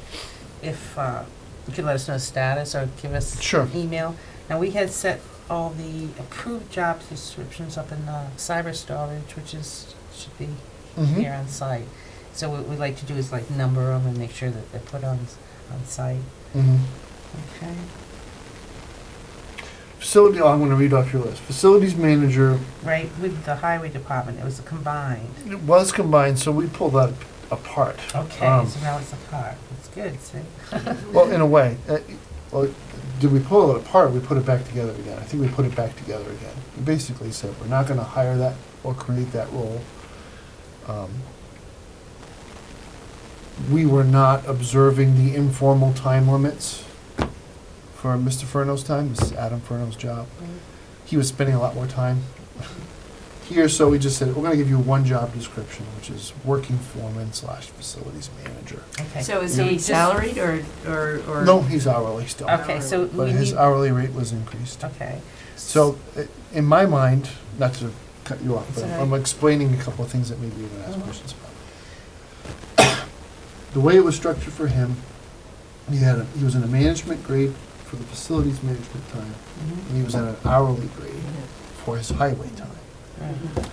if you could let us know the status or give us Sure. an email. Now, we had set all the approved job descriptions up in cyber storage, which should be Mhm. here on site. So what we'd like to do is like number them and make sure that they're put on site. Mhm. Okay. Facility, oh, I'm gonna read off your list. Facilities manager, Right, with the highway department, it was combined. it was combined, so we pulled that apart. Okay, Um, so now it's apart. That's good, see? Well, in a way, well, did we pull it apart, or we put it back together again? I think we put it back together again. We basically said, we're not gonna hire that or create that role. We were not observing the informal time limits for Mr. Furno's time, this is Adam Furno's job. He was spending a lot more time here, so we just said, we're gonna give you one job description, which is working foreman / facilities manager. Okay. so is So we he just- salaried or? No, he's hourly still. Okay, so But we his need, hourly rate was increased. okay. So, in my mind, not to cut you off, but It's all I'm right. explaining a couple of things that maybe you're gonna ask Mhm. questions about. The way it was structured for him, he was in a management grade for the facilities management time, Mhm. and he was at an hourly grade for his highway time. Right.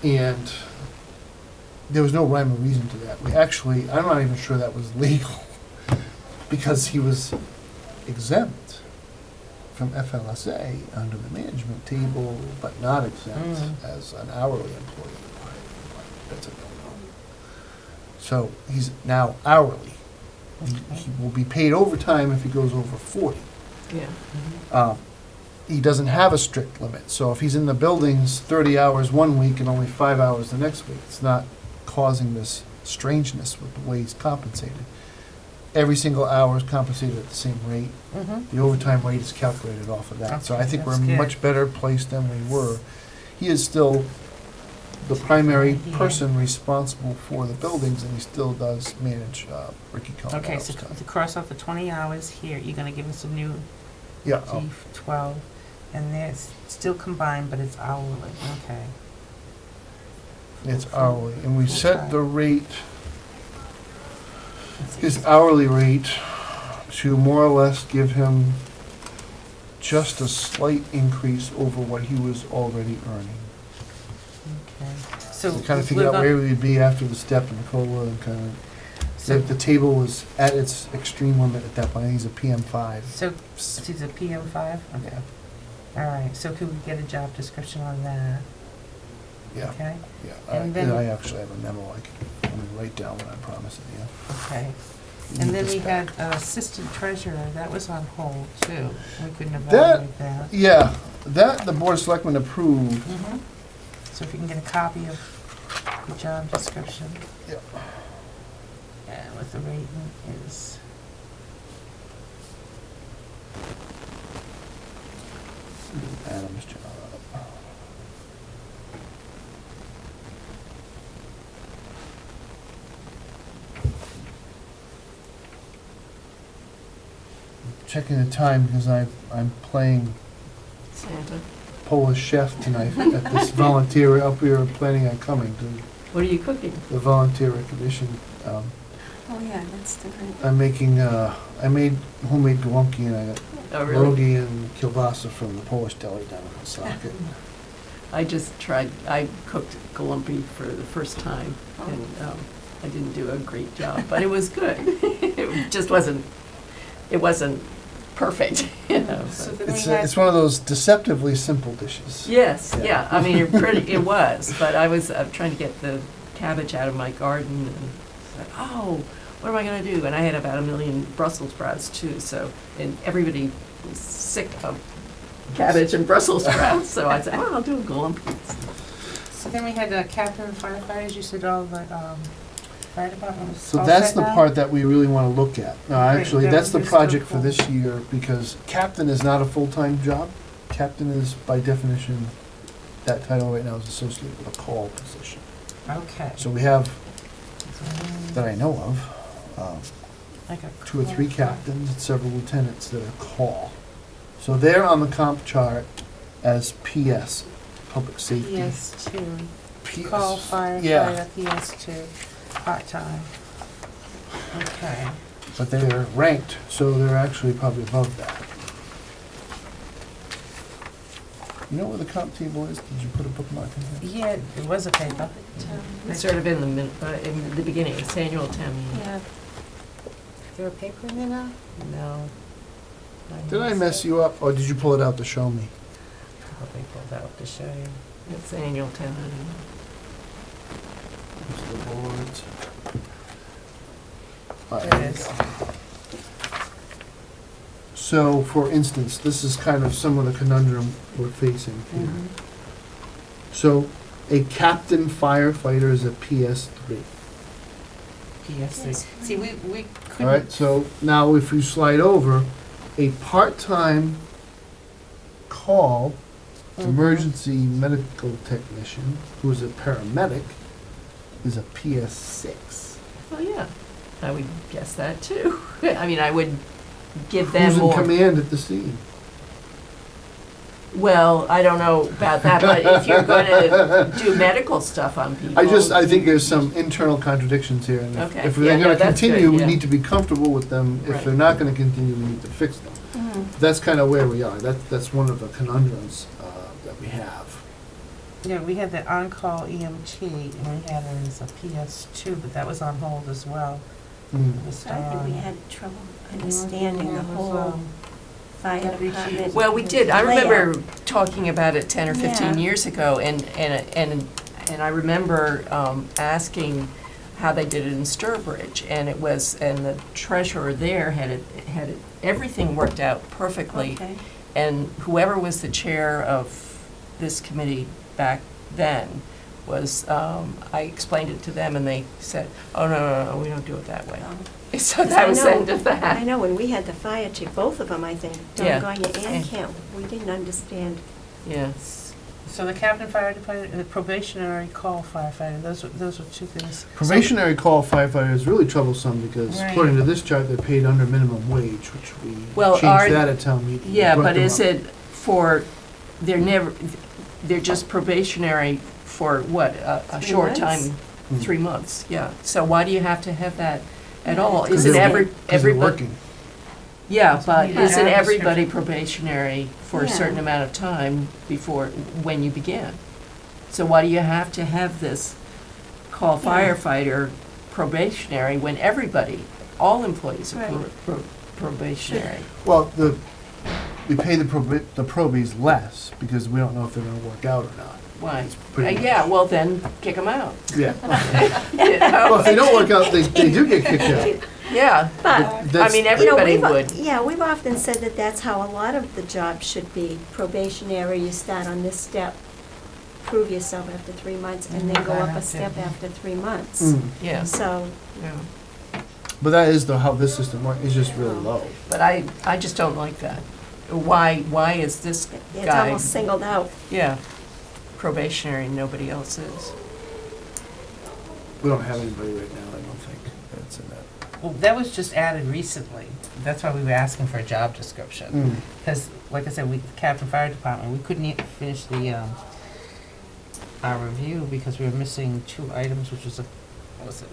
And there was no rhyme or reason to that. We actually, I'm not even sure that was legal, because he was exempt from FLSA under the management table, but not exempt as an hourly employee. That's a no-no. So he's now hourly. He will be paid overtime if he goes over 40. Yeah, Mhm. He doesn't have a strict limit, so if he's in the buildings 30 hours one week and only 5 hours the next week, it's not causing this strangeness with the way he's compensated. Every single hour is compensated at the same rate. Mhm. The overtime rate is calculated off of that. So I Okay, think we're that's good. much better placed than we were. He is still the primary Yeah. person responsible for the buildings, and he still does manage Ricky Cohen. Okay, so to cross off the 20 hours here, you're gonna give us a new Yeah, oh, T12, and that's still combined, but it's hourly, okay. it's hourly, and we set the rate, Let's see. his hourly rate, to more or less give him just a slight increase over what he was already earning. Okay, so. We kind of we're figured out gon- where we'd be after the step and COLA, and kind of, So, the table was at its extreme limit at that point. I think he's a PM5. so, she's a PM5? Okay. All right, so could we get a job description on that? Yeah, Okay, yeah. And then- I actually have a memo I can write down when I promise it, yeah. okay. You And need then this we back. had assistant treasurer, that was on hold too. We couldn't That- evaluate that. Yeah, that the Board of Selectmen approved. Mhm. So if you can get a copy of the job description. Yeah. And what the rating is. Adam's job. Checking the time because I'm playing Santa. Polish chef tonight at this volunteer up here, planning on coming to What are you cooking? the volunteer recognition. Oh, yeah, that's different. I'm making, I made homemade galunki, and I got Oh, really? pierogi and kielbasa from the Polish deli down in Socket. I just tried, I cooked galumpi for the first time, and I didn't do a great job, but it was good. It just wasn't, it wasn't perfect, you know. So but- then we It's, had, it's one of those deceptively simple dishes. Yes, Yeah. yeah, I mean, it was, but I was trying to get the cabbage out of my garden and said, oh, what am I gonna do? And I had about 1 million Brussels sprouts too, so, and everybody was sick of cabbage and Brussels sprouts, so I said, oh, I'll do a golden peas. so then we had the captain and firefighters, you said all the, fire department was So all that's set the now? part that we really want to look at. No, Okay, actually, that that's the was still project for cool. this year, because captain is not a full-time job. Captain is, by definition, that title right now is associated with a call position. Okay. So we have, So, that I know of, like a 2 or 3 call- captains and several lieutenants that are call. So they're on the comp chart as PS, public safety. PS2, PS. call Yeah, firefighter, PS2, part-time. Okay. but they're ranked, so they're actually probably above that. You know where the comp table is? Did you put a bookmark in here? Yeah, it was a paper. It's sort of in the beginning, it's annual town meeting. Yeah, Is there a paper in there now? No. Did I mess you up, or did you pull it out to show me? Probably pulled out to show you. It's annual town meeting. Here's the boards. There it is. So, for instance, this is kind of some of the conundrum we're facing here. So, a captain firefighter is a PS3. PS3. Yes. See, we couldn't. All right, so now if you slide over, a part-time call emergency medical technician who is a paramedic is a PS6. Well, yeah, I would guess that too. I mean, I would give them Who's in more. command at the scene? Well, I don't know about that, but if you're gonna do medical stuff on people. I think there's some internal contradictions here, and Okay, if yeah, they're no, gonna that's good, continue, we yeah. need to be comfortable with them. If Right. they're not gonna continue, we need to fix them. Mhm. That's kind of where we are. That's one of the conundrums that we have. Yeah, we had the on-call EMT, and we had it as a PS2, but that was on hold as well. Mm. It was I think we on- had trouble understanding the Mhm, it was, whole fire Deputy Chief. department. Well, we did, I remember layout. talking about it 10 or 15 Yeah. years ago, and I remember asking how they did it in Sturbridge, and it was, and the treasurer there had it, everything worked out perfectly. Okay. And whoever was the chair of this committee back then was, I explained it to them, and they said, oh, no, we don't do it that way. So Because that I was know- the end of I that. know when we had the fire chief, both of them, I think, Yeah. Don Gonya and Yeah. Kemp, we didn't understand. Yeah. So the captain fire department, and the probationary call firefighter, those were two things. Probationary call firefighter is really troublesome because Right. according to this chart, they're paid under minimum wage, which we Well, changed are- that at town meeting. We Yeah, brought but them is up. it for, they're just probationary for what, a 3 short months. time, Hmm. 3 months, yeah. So why do you have to have that at Yeah, all? because Isn't they're- every, 'Cause they're everybody, working. yeah, but Yeah. isn't Yeah. everybody probationary for a Yeah. certain amount of time before, when you begin? So why do you have to have this call Yeah. firefighter probationary when everybody, all employees are Right. probationary? Well, we pay the probies less because we don't know if they're gonna work out or not. Why? It's pretty Yeah, much- well then, kick them out. Yeah. You know? Well, if they don't work out, they do get kicked out. Yeah, But, I That's- mean, you know, everybody we've, would. yeah, we've often said that that's how a lot of the jobs should be. Probationary, you start on this step, prove yourself after 3 months, and then go up a step after 3 months. Mm. Yeah, So, yeah. But that is how this system works, it's just really low. But I just don't like that. Why is this it's guy, almost singled out. yeah, probationary and nobody else is? We don't have anybody right now, I don't think, that's in that. Well, that was just added recently. That's why we were asking for a job description. Mm. Because, like I said, we, captain fire department, we couldn't even finish the, our review because we were missing 2 items, which was what was it,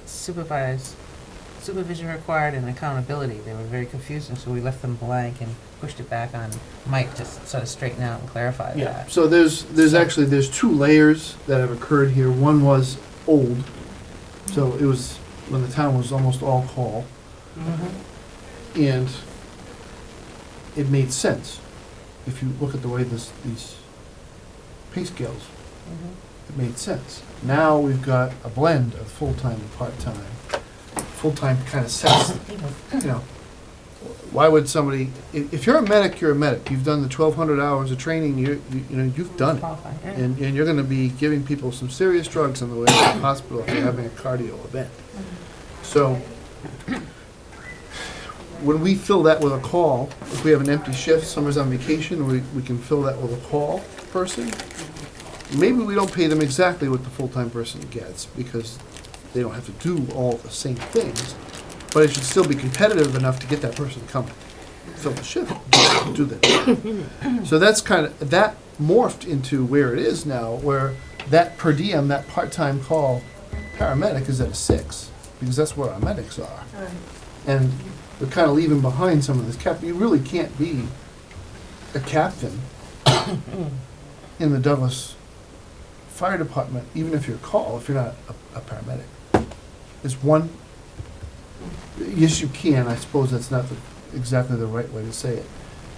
supervision required and accountability. They were very confusing, so we left them blank and pushed it back on Mike to sort of straighten out and clarify Yeah, that. so there's So- actually, there's 2 layers that have occurred here. One was old, so it was when the town was almost all call. Mhm. And it made sense. If you look at the way these pay scales, it made sense. Now we've got a blend of full-time and part-time. Full-time kind of sets, you know, why would somebody, if you're a medic, you're a medic. You've done the 1,200 hours of training, you know, you've done it. Qualified, yeah. And you're gonna be giving people some serious drugs on the way to the hospital if they're having a cardio event. So, when we fill that with a call, if we have an empty shift, someone's on vacation, we can fill that with a call person. Maybe we don't pay them exactly what the full-time person gets, because they don't have to do all the same things, but it should still be competitive enough to get that person to come fill the shift, do that. So that's kind of, that morphed into where it is now, where that per diem, that part-time call paramedic is at a 6, because that's where our medics are. And we're kind of leaving behind some of this you really can't be a captain in the Douglas Fire Department, even if you're called, if you're not a paramedic. It's one, yes, you can, I suppose that's not exactly the right way to say it.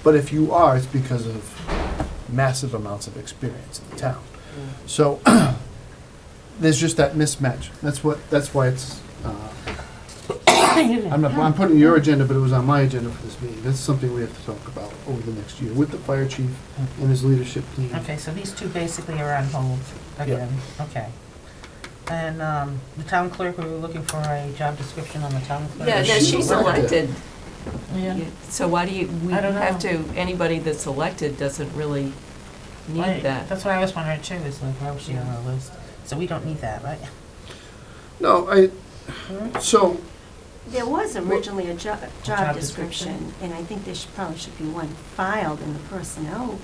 But if you are, it's because of massive amounts of experience in the town. So, there's just that mismatch. That's why it's, I'm putting your agenda, but it was on my agenda for this meeting. That's something we have to talk about over the next year with the fire chief and his leadership team. Okay, so these two basically are on hold again, okay. And, the town clerk, we were looking for a job description on the town clerk. Yeah, no, she's elected, Yeah. so why do you, we I don't have know. to, anybody that's elected doesn't really need Right, that. that's what I was wondering too, is like, why was she on our list? So we don't need that, right? No, so, There was originally a job job description, description. and I think there probably should be one filed in the personnel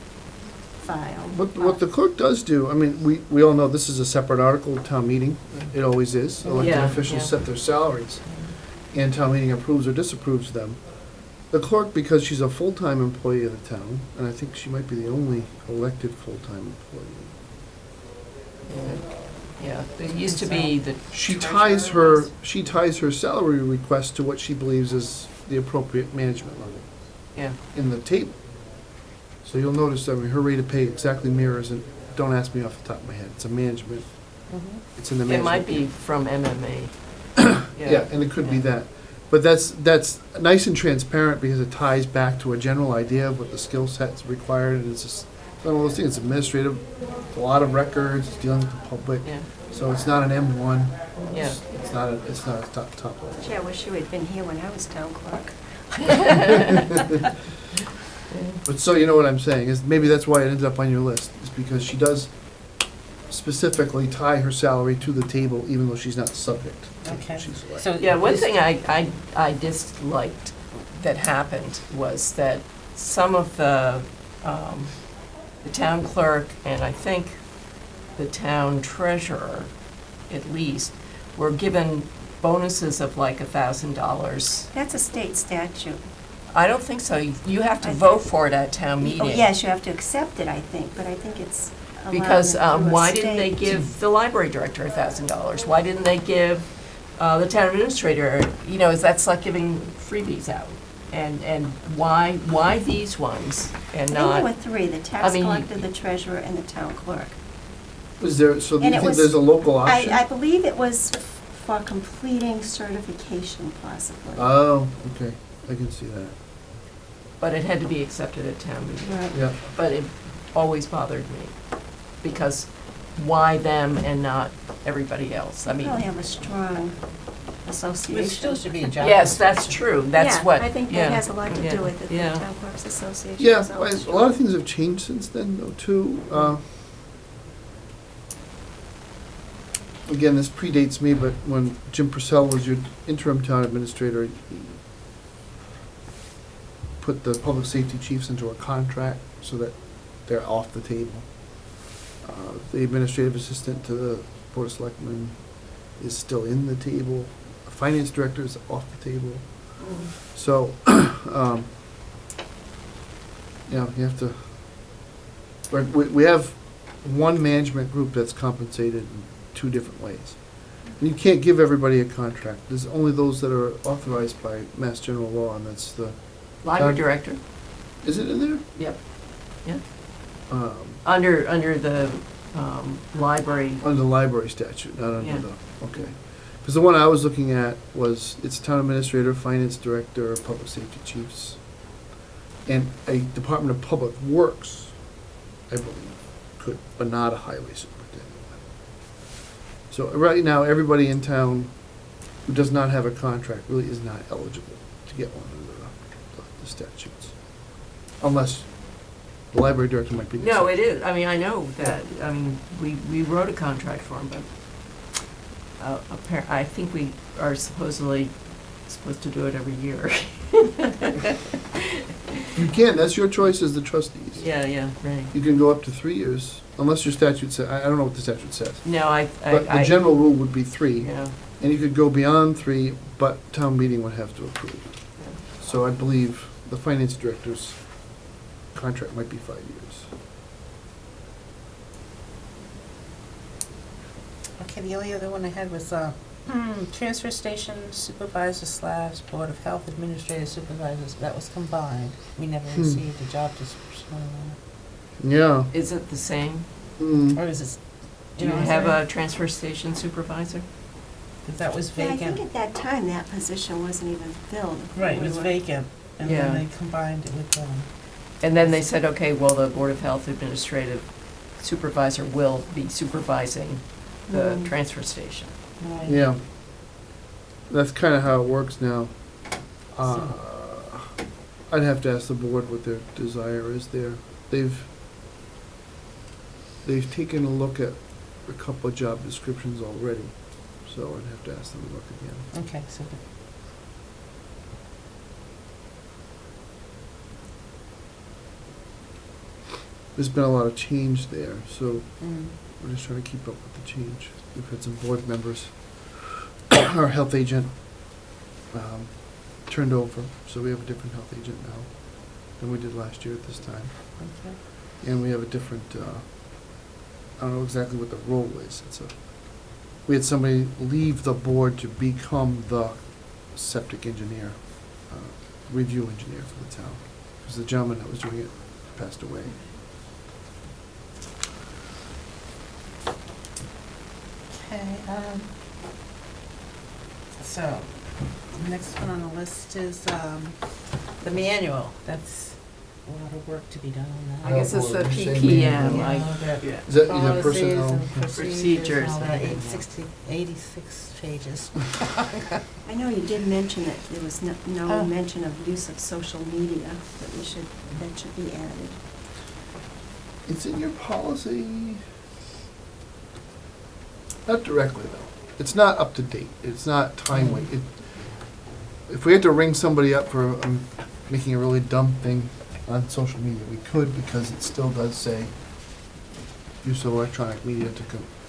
file. what the clerk does do, I mean, we all know this is a separate article of town meeting. It always is. Elected Yeah, officials yeah. set their salaries, and town meeting approves or disapproves them. The clerk, because she's a full-time employee of the town, and I think she might be the only elected full-time employee. Yeah, there used to be the She treasurer ties her salary request to what she believes is the appropriate management level Yeah, in the table. So you'll notice that her rate of pay exactly mirrors, and don't ask me off the top of my head, it's a management, it's in the it management. might be from MMA. Yeah, and it could be Yeah. that. But that's nice and transparent because it ties back to a general idea of what the skill set's required, and it's just, it's one of those things, it's administrative, a lot of records, it's dealing with the public. Yeah, So it's not an M1. yeah. It's not a top level. Gee, I wish you had been here when I was town clerk. But so you know what I'm saying, is maybe that's why it ended up on your list, is because she does specifically tie her salary to the table, even though she's not subject. Okay. She's elected. So Yeah, one this- thing I disliked that happened was that some of the town clerk and I think the town treasurer, at least, were given bonuses of like $1,000. That's a state statute. I don't think so. You have to I vote think- for it at town meeting. Oh, yes, you have to accept it, I think, but I think it's allowed Because through a why didn't they state. give the library director $1,000? Why didn't they give the town administrator, you know, that's like giving freebies out. And why these ones and I think there were not, three, the tax mean, collector, the treasurer, and the town clerk. Is there, so do you And it think was- there's a local option? I believe it was for completing certification possibly. Oh, okay, I can see that, but it had to be accepted at town meeting. Right. yeah. But it always bothered me, because why them and not everybody else? I mean, Probably have a strong association. It still should be a job. yes, that's true, that's what, Yeah, I think yeah, that has a lot to yeah, do with it, the yeah. Town Clerks Association. Yeah, is always a lot of things have changed since then, though, too. Again, this predates me, but when Jim Purcell was your interim town administrator, he put the public safety chiefs into a contract so that they're off the table. The administrative assistant to the board of selectmen is still in the table. The finance director is off the table. So, you know, you have to, we have one management group that's compensated in two different ways. And you can't give everybody a contract. There's only those that are authorized by Mass General Law, and that's the Library Town- director, Is it in there? Yep, yeah. Um, Under the library, Under the library statute, not under Yeah. the, okay. Because the one I was looking at was, it's town administrator, finance director, public safety chiefs, and a Department of Public Works, I believe, could, but not a highway superintendent. So right now, everybody in town who does not have a contract really is not eligible to get one under the statutes. Unless the library director might be. the no, exception. it is, I mean, I know that, I mean, we wrote a contract for him, but I think we are supposedly supposed to do it every year. You can, that's your choice as the trustees. Yeah, right. You can go up to 3 years, unless your statute says, I don't know what the statute says. No, But the general rule would be 3, Yeah, and you could go beyond 3, but town meeting would have to approve. So I believe the finance director's contract might be 5 years. Okay, the only other one I had was, transfer station supervisor / Board of Health Administrative Supervisors, that was combined. We never received a job description on Yeah. is it the same? Mm. that. Or is this, Do you have a transfer station supervisor? Because that was Yeah, I vacant. think at that time, that position wasn't even filled. Right, it We was were- vacant, and Yeah. then they combined it with, And then they said, okay, well, the Board of Health Administrative Supervisor will be supervising the Mm. transfer station. right. Yeah. That's kind of how it works now. I'd have to ask the board what their desire is there. They've taken a look at a couple of job descriptions already, so I'd have to ask them to look again. Okay, so, There's been a lot of change there, so mm, we're just trying to keep up with the change. We've had some board members, our health agent, turned over, so we have a different health agent now than we did last year at this time. okay. And we have a different, I don't know exactly what the role is. We had somebody leave the board to become the septic engineer, review engineer for the town. Because the gentleman that was doing it passed away. Okay, so, the next one on the list is, the manual. That's a lot of work to be done on that. I guess it's the Well, you say PPM, manual. yeah. Is that Policies personnel? and Procedures, all that, yeah. 86 pages. I know you did mention that there was no Oh. mention of use of social media, that should be added. It's in your policy. Not directly, though. It's not up to date. It's not timely. If we had to ring somebody up for making a really dumb thing on social media, we could, because it still does say use of electronic media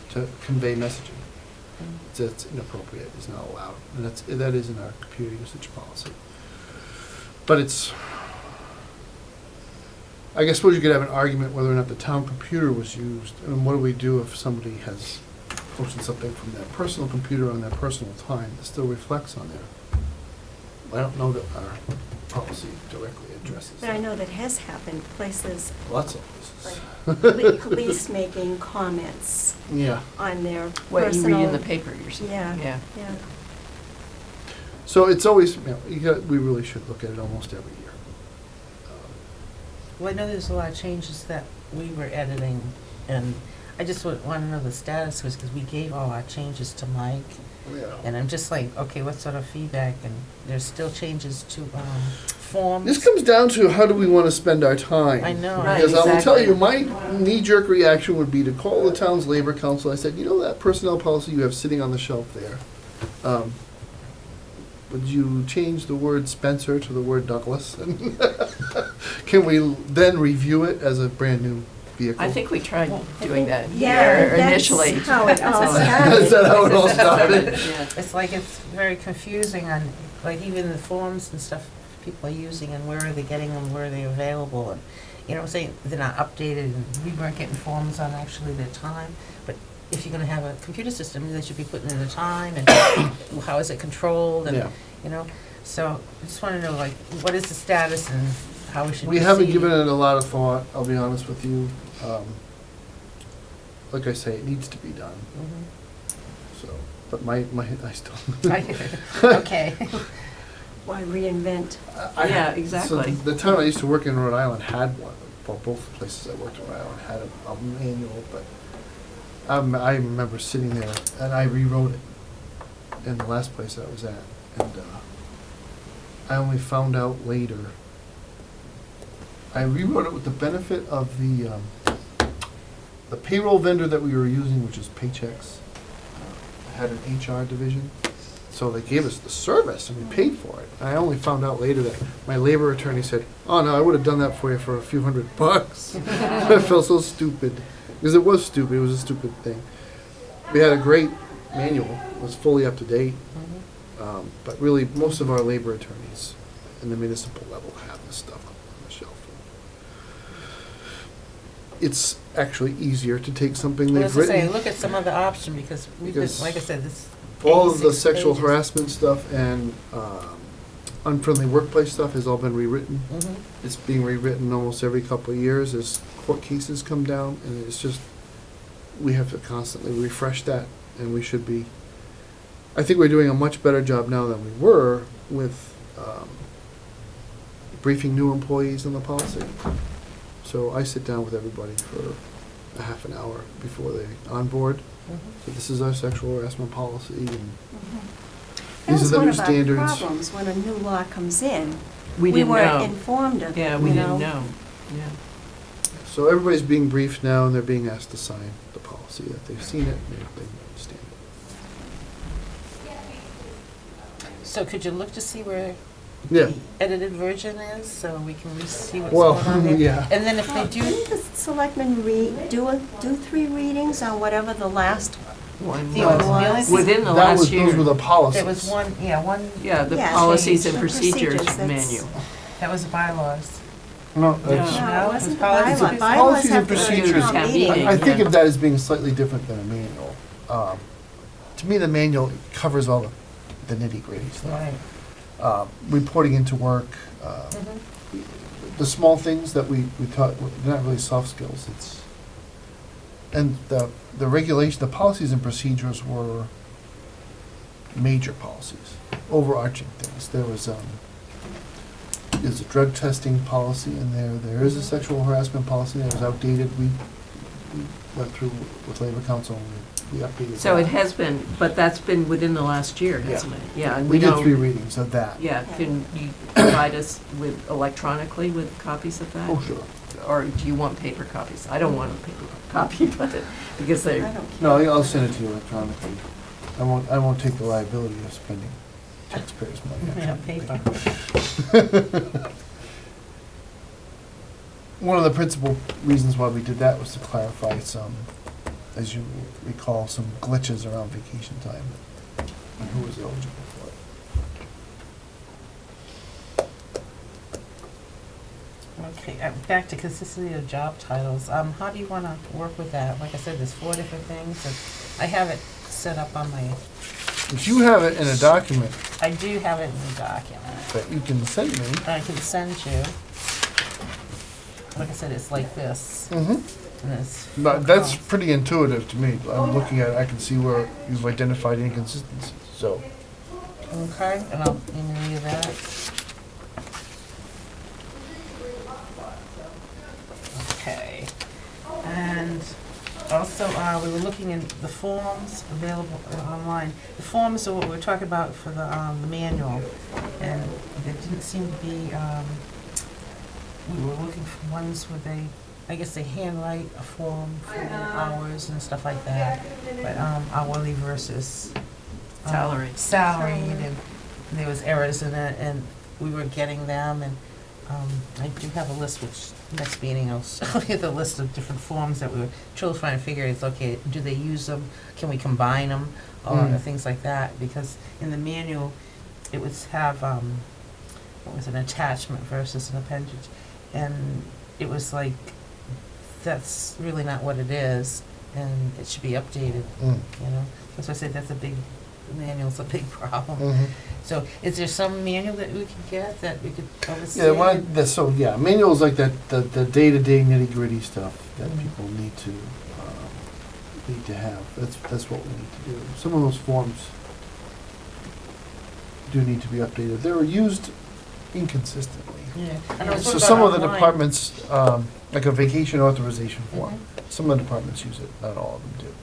to convey messaging. It's inappropriate, it's not allowed, and that is in our computer usage policy. But I guess suppose you could have an argument whether or not the town computer was used, and what do we do if somebody has posted something from their personal computer on their personal time that still reflects on there? I don't know that our policy directly addresses But I that. know that has happened, places Lots of like places. police making comments Yeah. on their What you read in the personal. paper, you're saying? Yeah. Yeah. So it's always, we really should look at it almost every year. Well, I know there's a lot of changes that we were editing, and I just want to know the status was, because we gave all our changes to Mike, and I'm just like, okay, what sort of feedback, and there's still changes to, forms. This comes down to how do we want to spend our time? I know. Right, Because I will tell exactly. you, my knee-jerk reaction would be to call the town's labor council. I said, you know that personnel policy you have sitting on the shelf there? Would you change the word Spencer to the word Douglas? Can we then review it as a brand-new vehicle? I think we tried doing that Yeah, here initially. that's how it all Is started. that how it all started? Yeah. It's like, it's very confusing on, like, even the forms and stuff people are using, and where are they getting them, where are they available, and, you know what I'm saying, they're not updated, and we weren't getting forms on actually their time, but if you're gonna have a computer system, they should be putting in the time, and how is it controlled, and, Yeah. you know, so, I just wanna know, like, what is the status, and how we should We haven't proceed. given it a lot of thought, I'll be honest with you. Like I say, it needs to be done, Mhm. so, but I still. Okay. Why reinvent? Yeah, exactly. So the town I used to work in, Rhode Island, had one, well, both the places I worked in Rhode Island had a manual, but I remember sitting there and I rewrote it in the last place I was at, and I only found out later. I rewrote it with the benefit of the payroll vendor that we were using, which is Paychex, had an HR division. So they gave us the service and we paid for it. And I only found out later that my labor attorney said, "Oh no, I would have done that for you for a few $100. I felt so stupid. Because it was stupid, it was a stupid thing. We had a great manual, it was fully up to date. Mhm. But really, most of our labor attorneys in the municipal level have this stuff on the shelf. It's actually easier to take something Well, they've as I say, written. look at some other option, because we've been, Because like I said, this. All of the 86 sexual pages. harassment stuff and unfriendly workplace stuff has all been rewritten. Mhm. It's being rewritten almost every couple of years as court cases come down, and it's just, we have to constantly refresh that, and we should be, I think we're doing a much better job now than we were with briefing new employees on the policy. So I sit down with everybody for a half an hour before they onboard. Mhm. So this is our sexual harassment policy, and That these was are the one new of our standards. problems when a new law comes in. We didn't weren't know. informed of it, Yeah, we you didn't know? know, yeah. So everybody's being briefed now, and they're being asked to sign the policy, that they've seen it, and they understand it. So could you look to see where Yeah, the edited version is, so we can see what's well, going on there? yeah. And then if they do, Didn't the selectmen do 3 readings on whatever the last One The was only was? thing- within the That last was, those were the year. policies. there was one, one, Yeah, the Yeah, policies and the procedures procedures, that's- manual. that was the bylaws. No, No. that's, No, No, it wasn't the policies bylaw. and- Bylaws Policies have and to go to procedures. town Town meeting. meeting. I think Yeah. of that as being slightly different than a manual. To me, the manual covers all the nitty-gritty stuff. Right. Reporting into work, Mhm. the small things that we taught, they're not really soft skills, it's, and the regulation, the policies and procedures were major policies, overarching things. There's a drug testing policy in there is a sexual harassment policy that was outdated, we went through with Labor Council, and we updated So it that. has been, but that's been within the last year, hasn't it? Yeah, and We did don't- 3 readings of that. Yeah, can you provide us with, electronically with copies of that? Oh, sure. Or do you want paper copies? I don't want a paper copy, but, because I they, don't care. No, I'll send it to you electronically. I won't take the liability of spending taxpayers' money. Yeah, paper. One of the principal reasons why we did that was to clarify some, as you recall, some glitches around vacation time and who was eligible for it. Okay, back to consistency of job titles. How do you want to work with that? Like I said, there's 4 different things, and I have it set up on my, If you have it in a document I do have it in the document. that you can send me. I can send you. Like I said, it's like this. Mm-hmm. And it's But that's pretty intuitive to me. I'm looking at it, I can see where you've identified inconsistencies, so. Okay, and I'll email you that. Okay. And also, we were looking in the forms available online. The forms are what we're talking about for the manual. And there didn't seem to be, we were looking for ones where they, I guess they handwrite a form for hours and stuff like that. But hourly versus Salary. salaried, and there was errors in it, and we were getting them, and I do have a list, which next meeting I'll show you the list of different forms that we were trying to figure, is okay, do they use them, can we combine them, or Mm. things like that, because in the manual, it would have, what was an attachment versus an appendage, and it was like, that's really not what it is, and it should be updated, Mm. you know, that's why I said that's a big, the manual's a big problem. Mhm. So is there some manual that we could get that we could oversee? Manuals like that, the day-to-day nitty-gritty stuff that Mhm. people need to have. That's what we need to do. Some of those forms do need to be updated. They were used inconsistently. Yeah. And I was So wondering some of the online. departments, like a vacation authorization form, Mhm. some of the departments use it, not all of them do.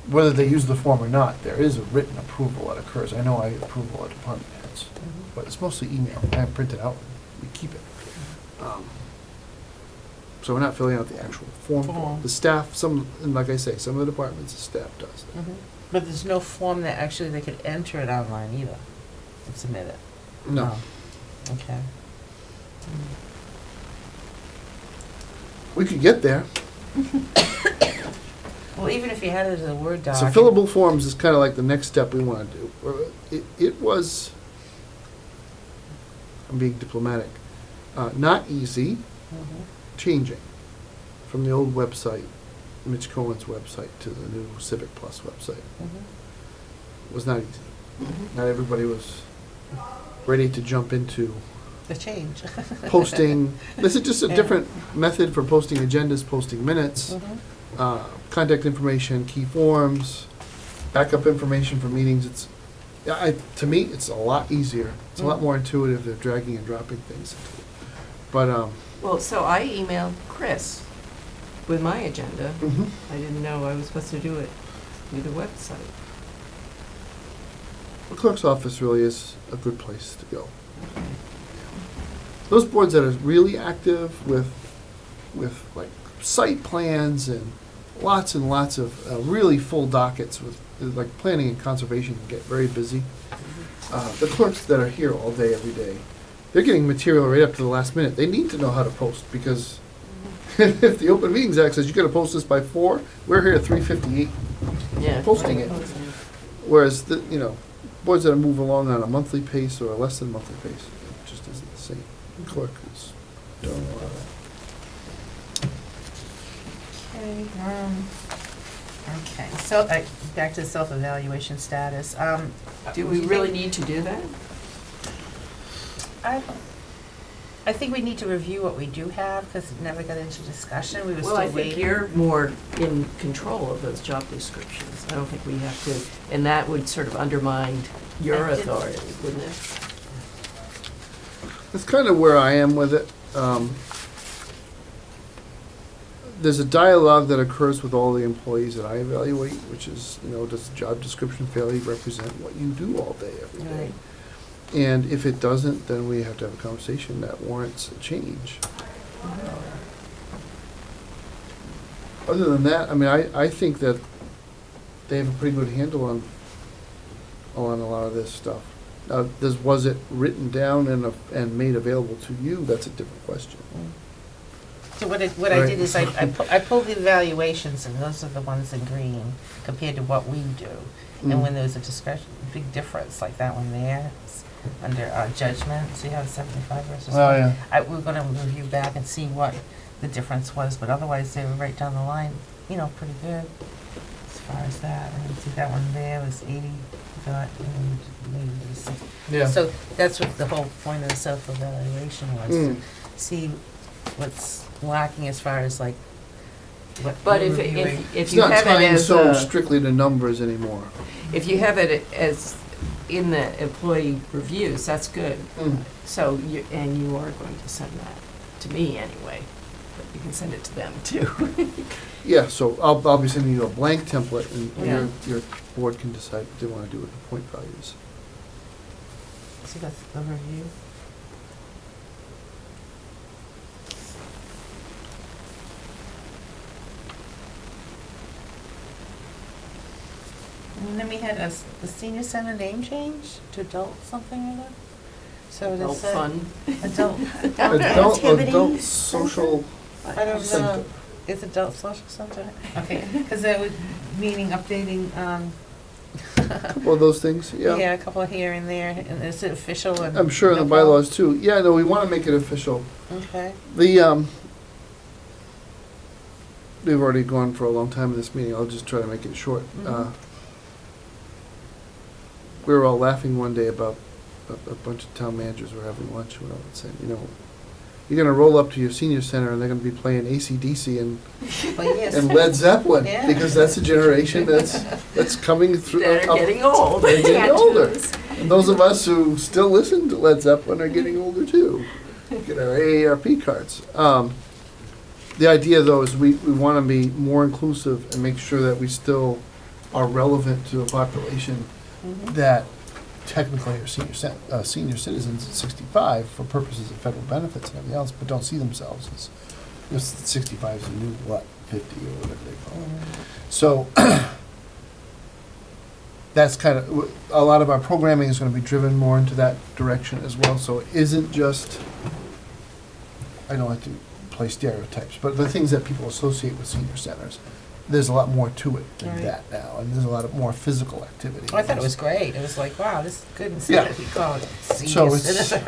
Whether they use the form or not, there is a written approval that occurs. I know I approve all the department heads, Mhm. but it's mostly email. I have printed out, we keep it. So we're not filling out the actual form. Form. The staff, and like I say, some of the departments, the staff does that. Mhm. But there's no form that actually they could enter it online either and submit it? No. Okay. We could get there. Well, even if you had it as a Word doc. So fillable forms is kind of like the next step we want to do. It was, I'm being diplomatic, not easy, Mhm. changing from the old website, Mitch Cohen's website, to the new Civic Plus website. Mhm. It was not easy. Not everybody was ready to jump into The change. posting. This is just a Yeah. different method for posting agendas, posting minutes, Mhm. contact information, key forms, backup information for meetings. It's, to me, it's a lot easier. It's a lot Mm. more intuitive than dragging and dropping things into it. But, Well, so I emailed Chris with my agenda. mhm. I didn't know I was supposed to do it through the website. The clerk's office really is a good place to go. Those boards that are really active with like site plans and lots of really full dockets with, like planning and conservation can get very busy. The clerks that are here all day, every day, they're getting material right up to the last minute. They need to know how to post because if the Open Meetings Act says you gotta post this by 4, we're here at 3:58 Yeah. posting it. Whereas boards that move along on a monthly pace or a less than monthly pace, it just isn't the same. Clerk is doing a lot of that. Okay, so, back to self-evaluation status. Do we really need to do that? I think we need to review what we do have, because it never got into discussion, we were Well, I still think waiting. you're more in control of those job descriptions. I don't think we have to, and that would sort of undermine your I did- authority, wouldn't it? That's kind of where I am with it. There's a dialogue that occurs with all the employees that I evaluate, which is, does the job description fairly represent what you do all day, every day? Right. And if it doesn't, then we have to have a conversation that warrants a change. Other than that, I think that they have a pretty good handle on a lot of this stuff. Now, was it written down and made available to you? That's a different question. So what I Right. did is I pulled the evaluations, and those are the ones in green, compared to what we do. Mm. And when there's a big difference, like that one there, it's under judgment, so you have 75 versus 100. Oh, yeah. We're gonna review back and see what the difference was, but otherwise they were right down the line, pretty good as far as that. And see that one there was 80, and maybe it was 60. Yeah. So that's what the whole point of the self-evaluation was, Mm. to see what's lacking as far as like what But we're if reviewing. It's you not have it tying as so a, strictly to numbers anymore. if you have it as in the employee reviews, that's good. Mm. So you are going to send that to me anyway, but you can send it to them too. Yeah, so I'll be sending you a blank template, and Yeah. your board can decide what they want to do with the point values. So that's the review. And then we had the senior center name change to adult something or other. So it Adult said fun. adult. Adult Activity social I don't know. center. It's adult social center. Okay, because it was meaning updating. Couple of those things, yeah. A couple here and there, and is it official and? I'm sure in the no problem? bylaws too. Yeah, no, we want to make it official. Okay. We've already gone for a long time in this meeting. I'll just try to make it short. Mhm. we were all laughing one day about a bunch of town managers were having lunch, and saying, you know, you're gonna roll up to your senior center and they're gonna be playing AC/DC and But yes. and Led Zeppelin, Yeah. because that's a generation that's coming through. They're up- getting old. They're getting Can't older. choose. And those of us who still listen to Led Zeppelin are getting older too. Get our AARP cards. The idea though is we want to be more inclusive and make sure that we still are relevant to a population that technically are senior citizens at 65 for purposes of federal benefits and everything else, but don't see themselves as, 65 is a new, 50 or whatever they call it. So, that's kind of, a lot of our programming is gonna be driven more into that direction as well, so it isn't just, I don't like to play stereotypes, but the things that people associate with senior centers, there's a lot more to it than Right. that now, and there's a lot more physical activity. Oh, I thought it was great. It was like, wow, this is good instead Yeah. of we call it So senior it's, citizen.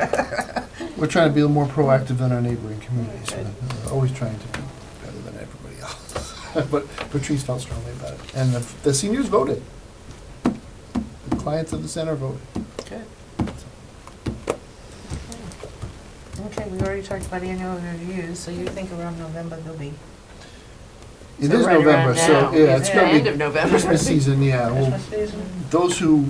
we're trying to be a little more proactive than our neighboring communities, Good. we're always trying to be better than everybody else. But Patrice felt strongly about it, and the seniors voted. The clients of the center voted. Good. Okay, we already talked about annual reviews, so you think around November they'll be It So is right around November, so, now. yeah, it's Yeah. gonna End be of November. Christmas season, yeah, well, Christmas season? those who,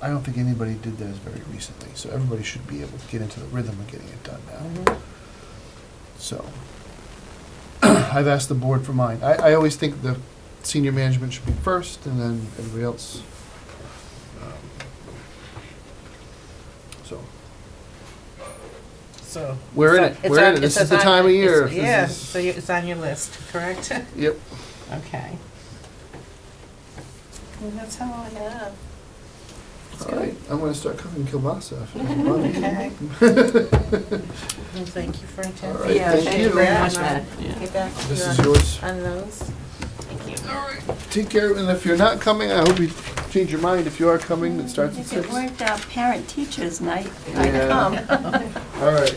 I don't think anybody did theirs very recently, so everybody should be able to get into the rhythm of getting it done now. Mhm. So, I've asked the board for mine. I always think the senior management should be first, and then everybody else. So, So. we're in it, it's we're in on- it, this says is the on- time of year. it's- Yeah, This is- so it's on your list, correct? Yep. Okay. And that's all I have. All right, I'm gonna start cooking kielbasa. if you don't mind. Okay. Well, thank you for attending. All right, Yeah, thank thank you you. very Yeah, much, and Matt. I'll Get back to This you is on- yours. on those. Thank you. Take care, and if you're not coming, I hope you change your mind. If you are coming, it starts at If it 6. weren't parent-teachers night, I'd Yeah. come. All right.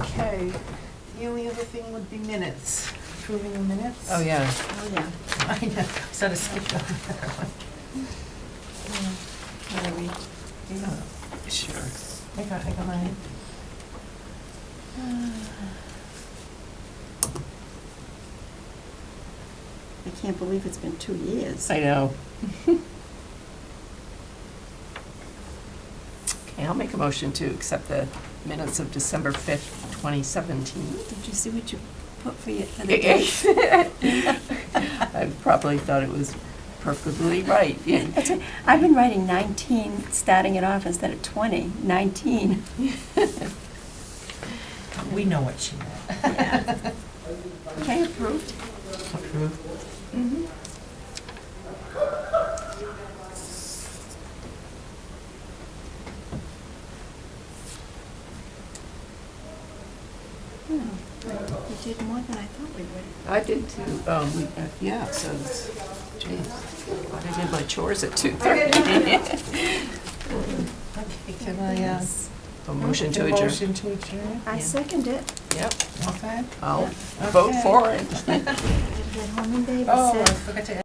Okay. The only other thing would be minutes. Approving the minutes. Oh, yeah. Oh, yeah. I know, so to skip over that one. Wanna read? Sure. I got mine. I can't believe it's been 2 years. I know. Okay, I'll make a motion to accept the minutes of December 5th, 2017. Did you see what you put for the dates? I probably thought it was perfectly right. Yeah. That's it. I've been writing 19, starting it off instead of 20, 19. We know what she meant. Okay, approved. Approved. Mhm. We did more than I thought we would. I did too. Yeah, so it's, geez, I did my chores at 2:30. Okay, can I, A motion to a adjourn. motion to adjourn? I Yeah. second it. Yep, Okay. I'll vote Okay. for it. Did I get home and Oh, I babysit? forgot to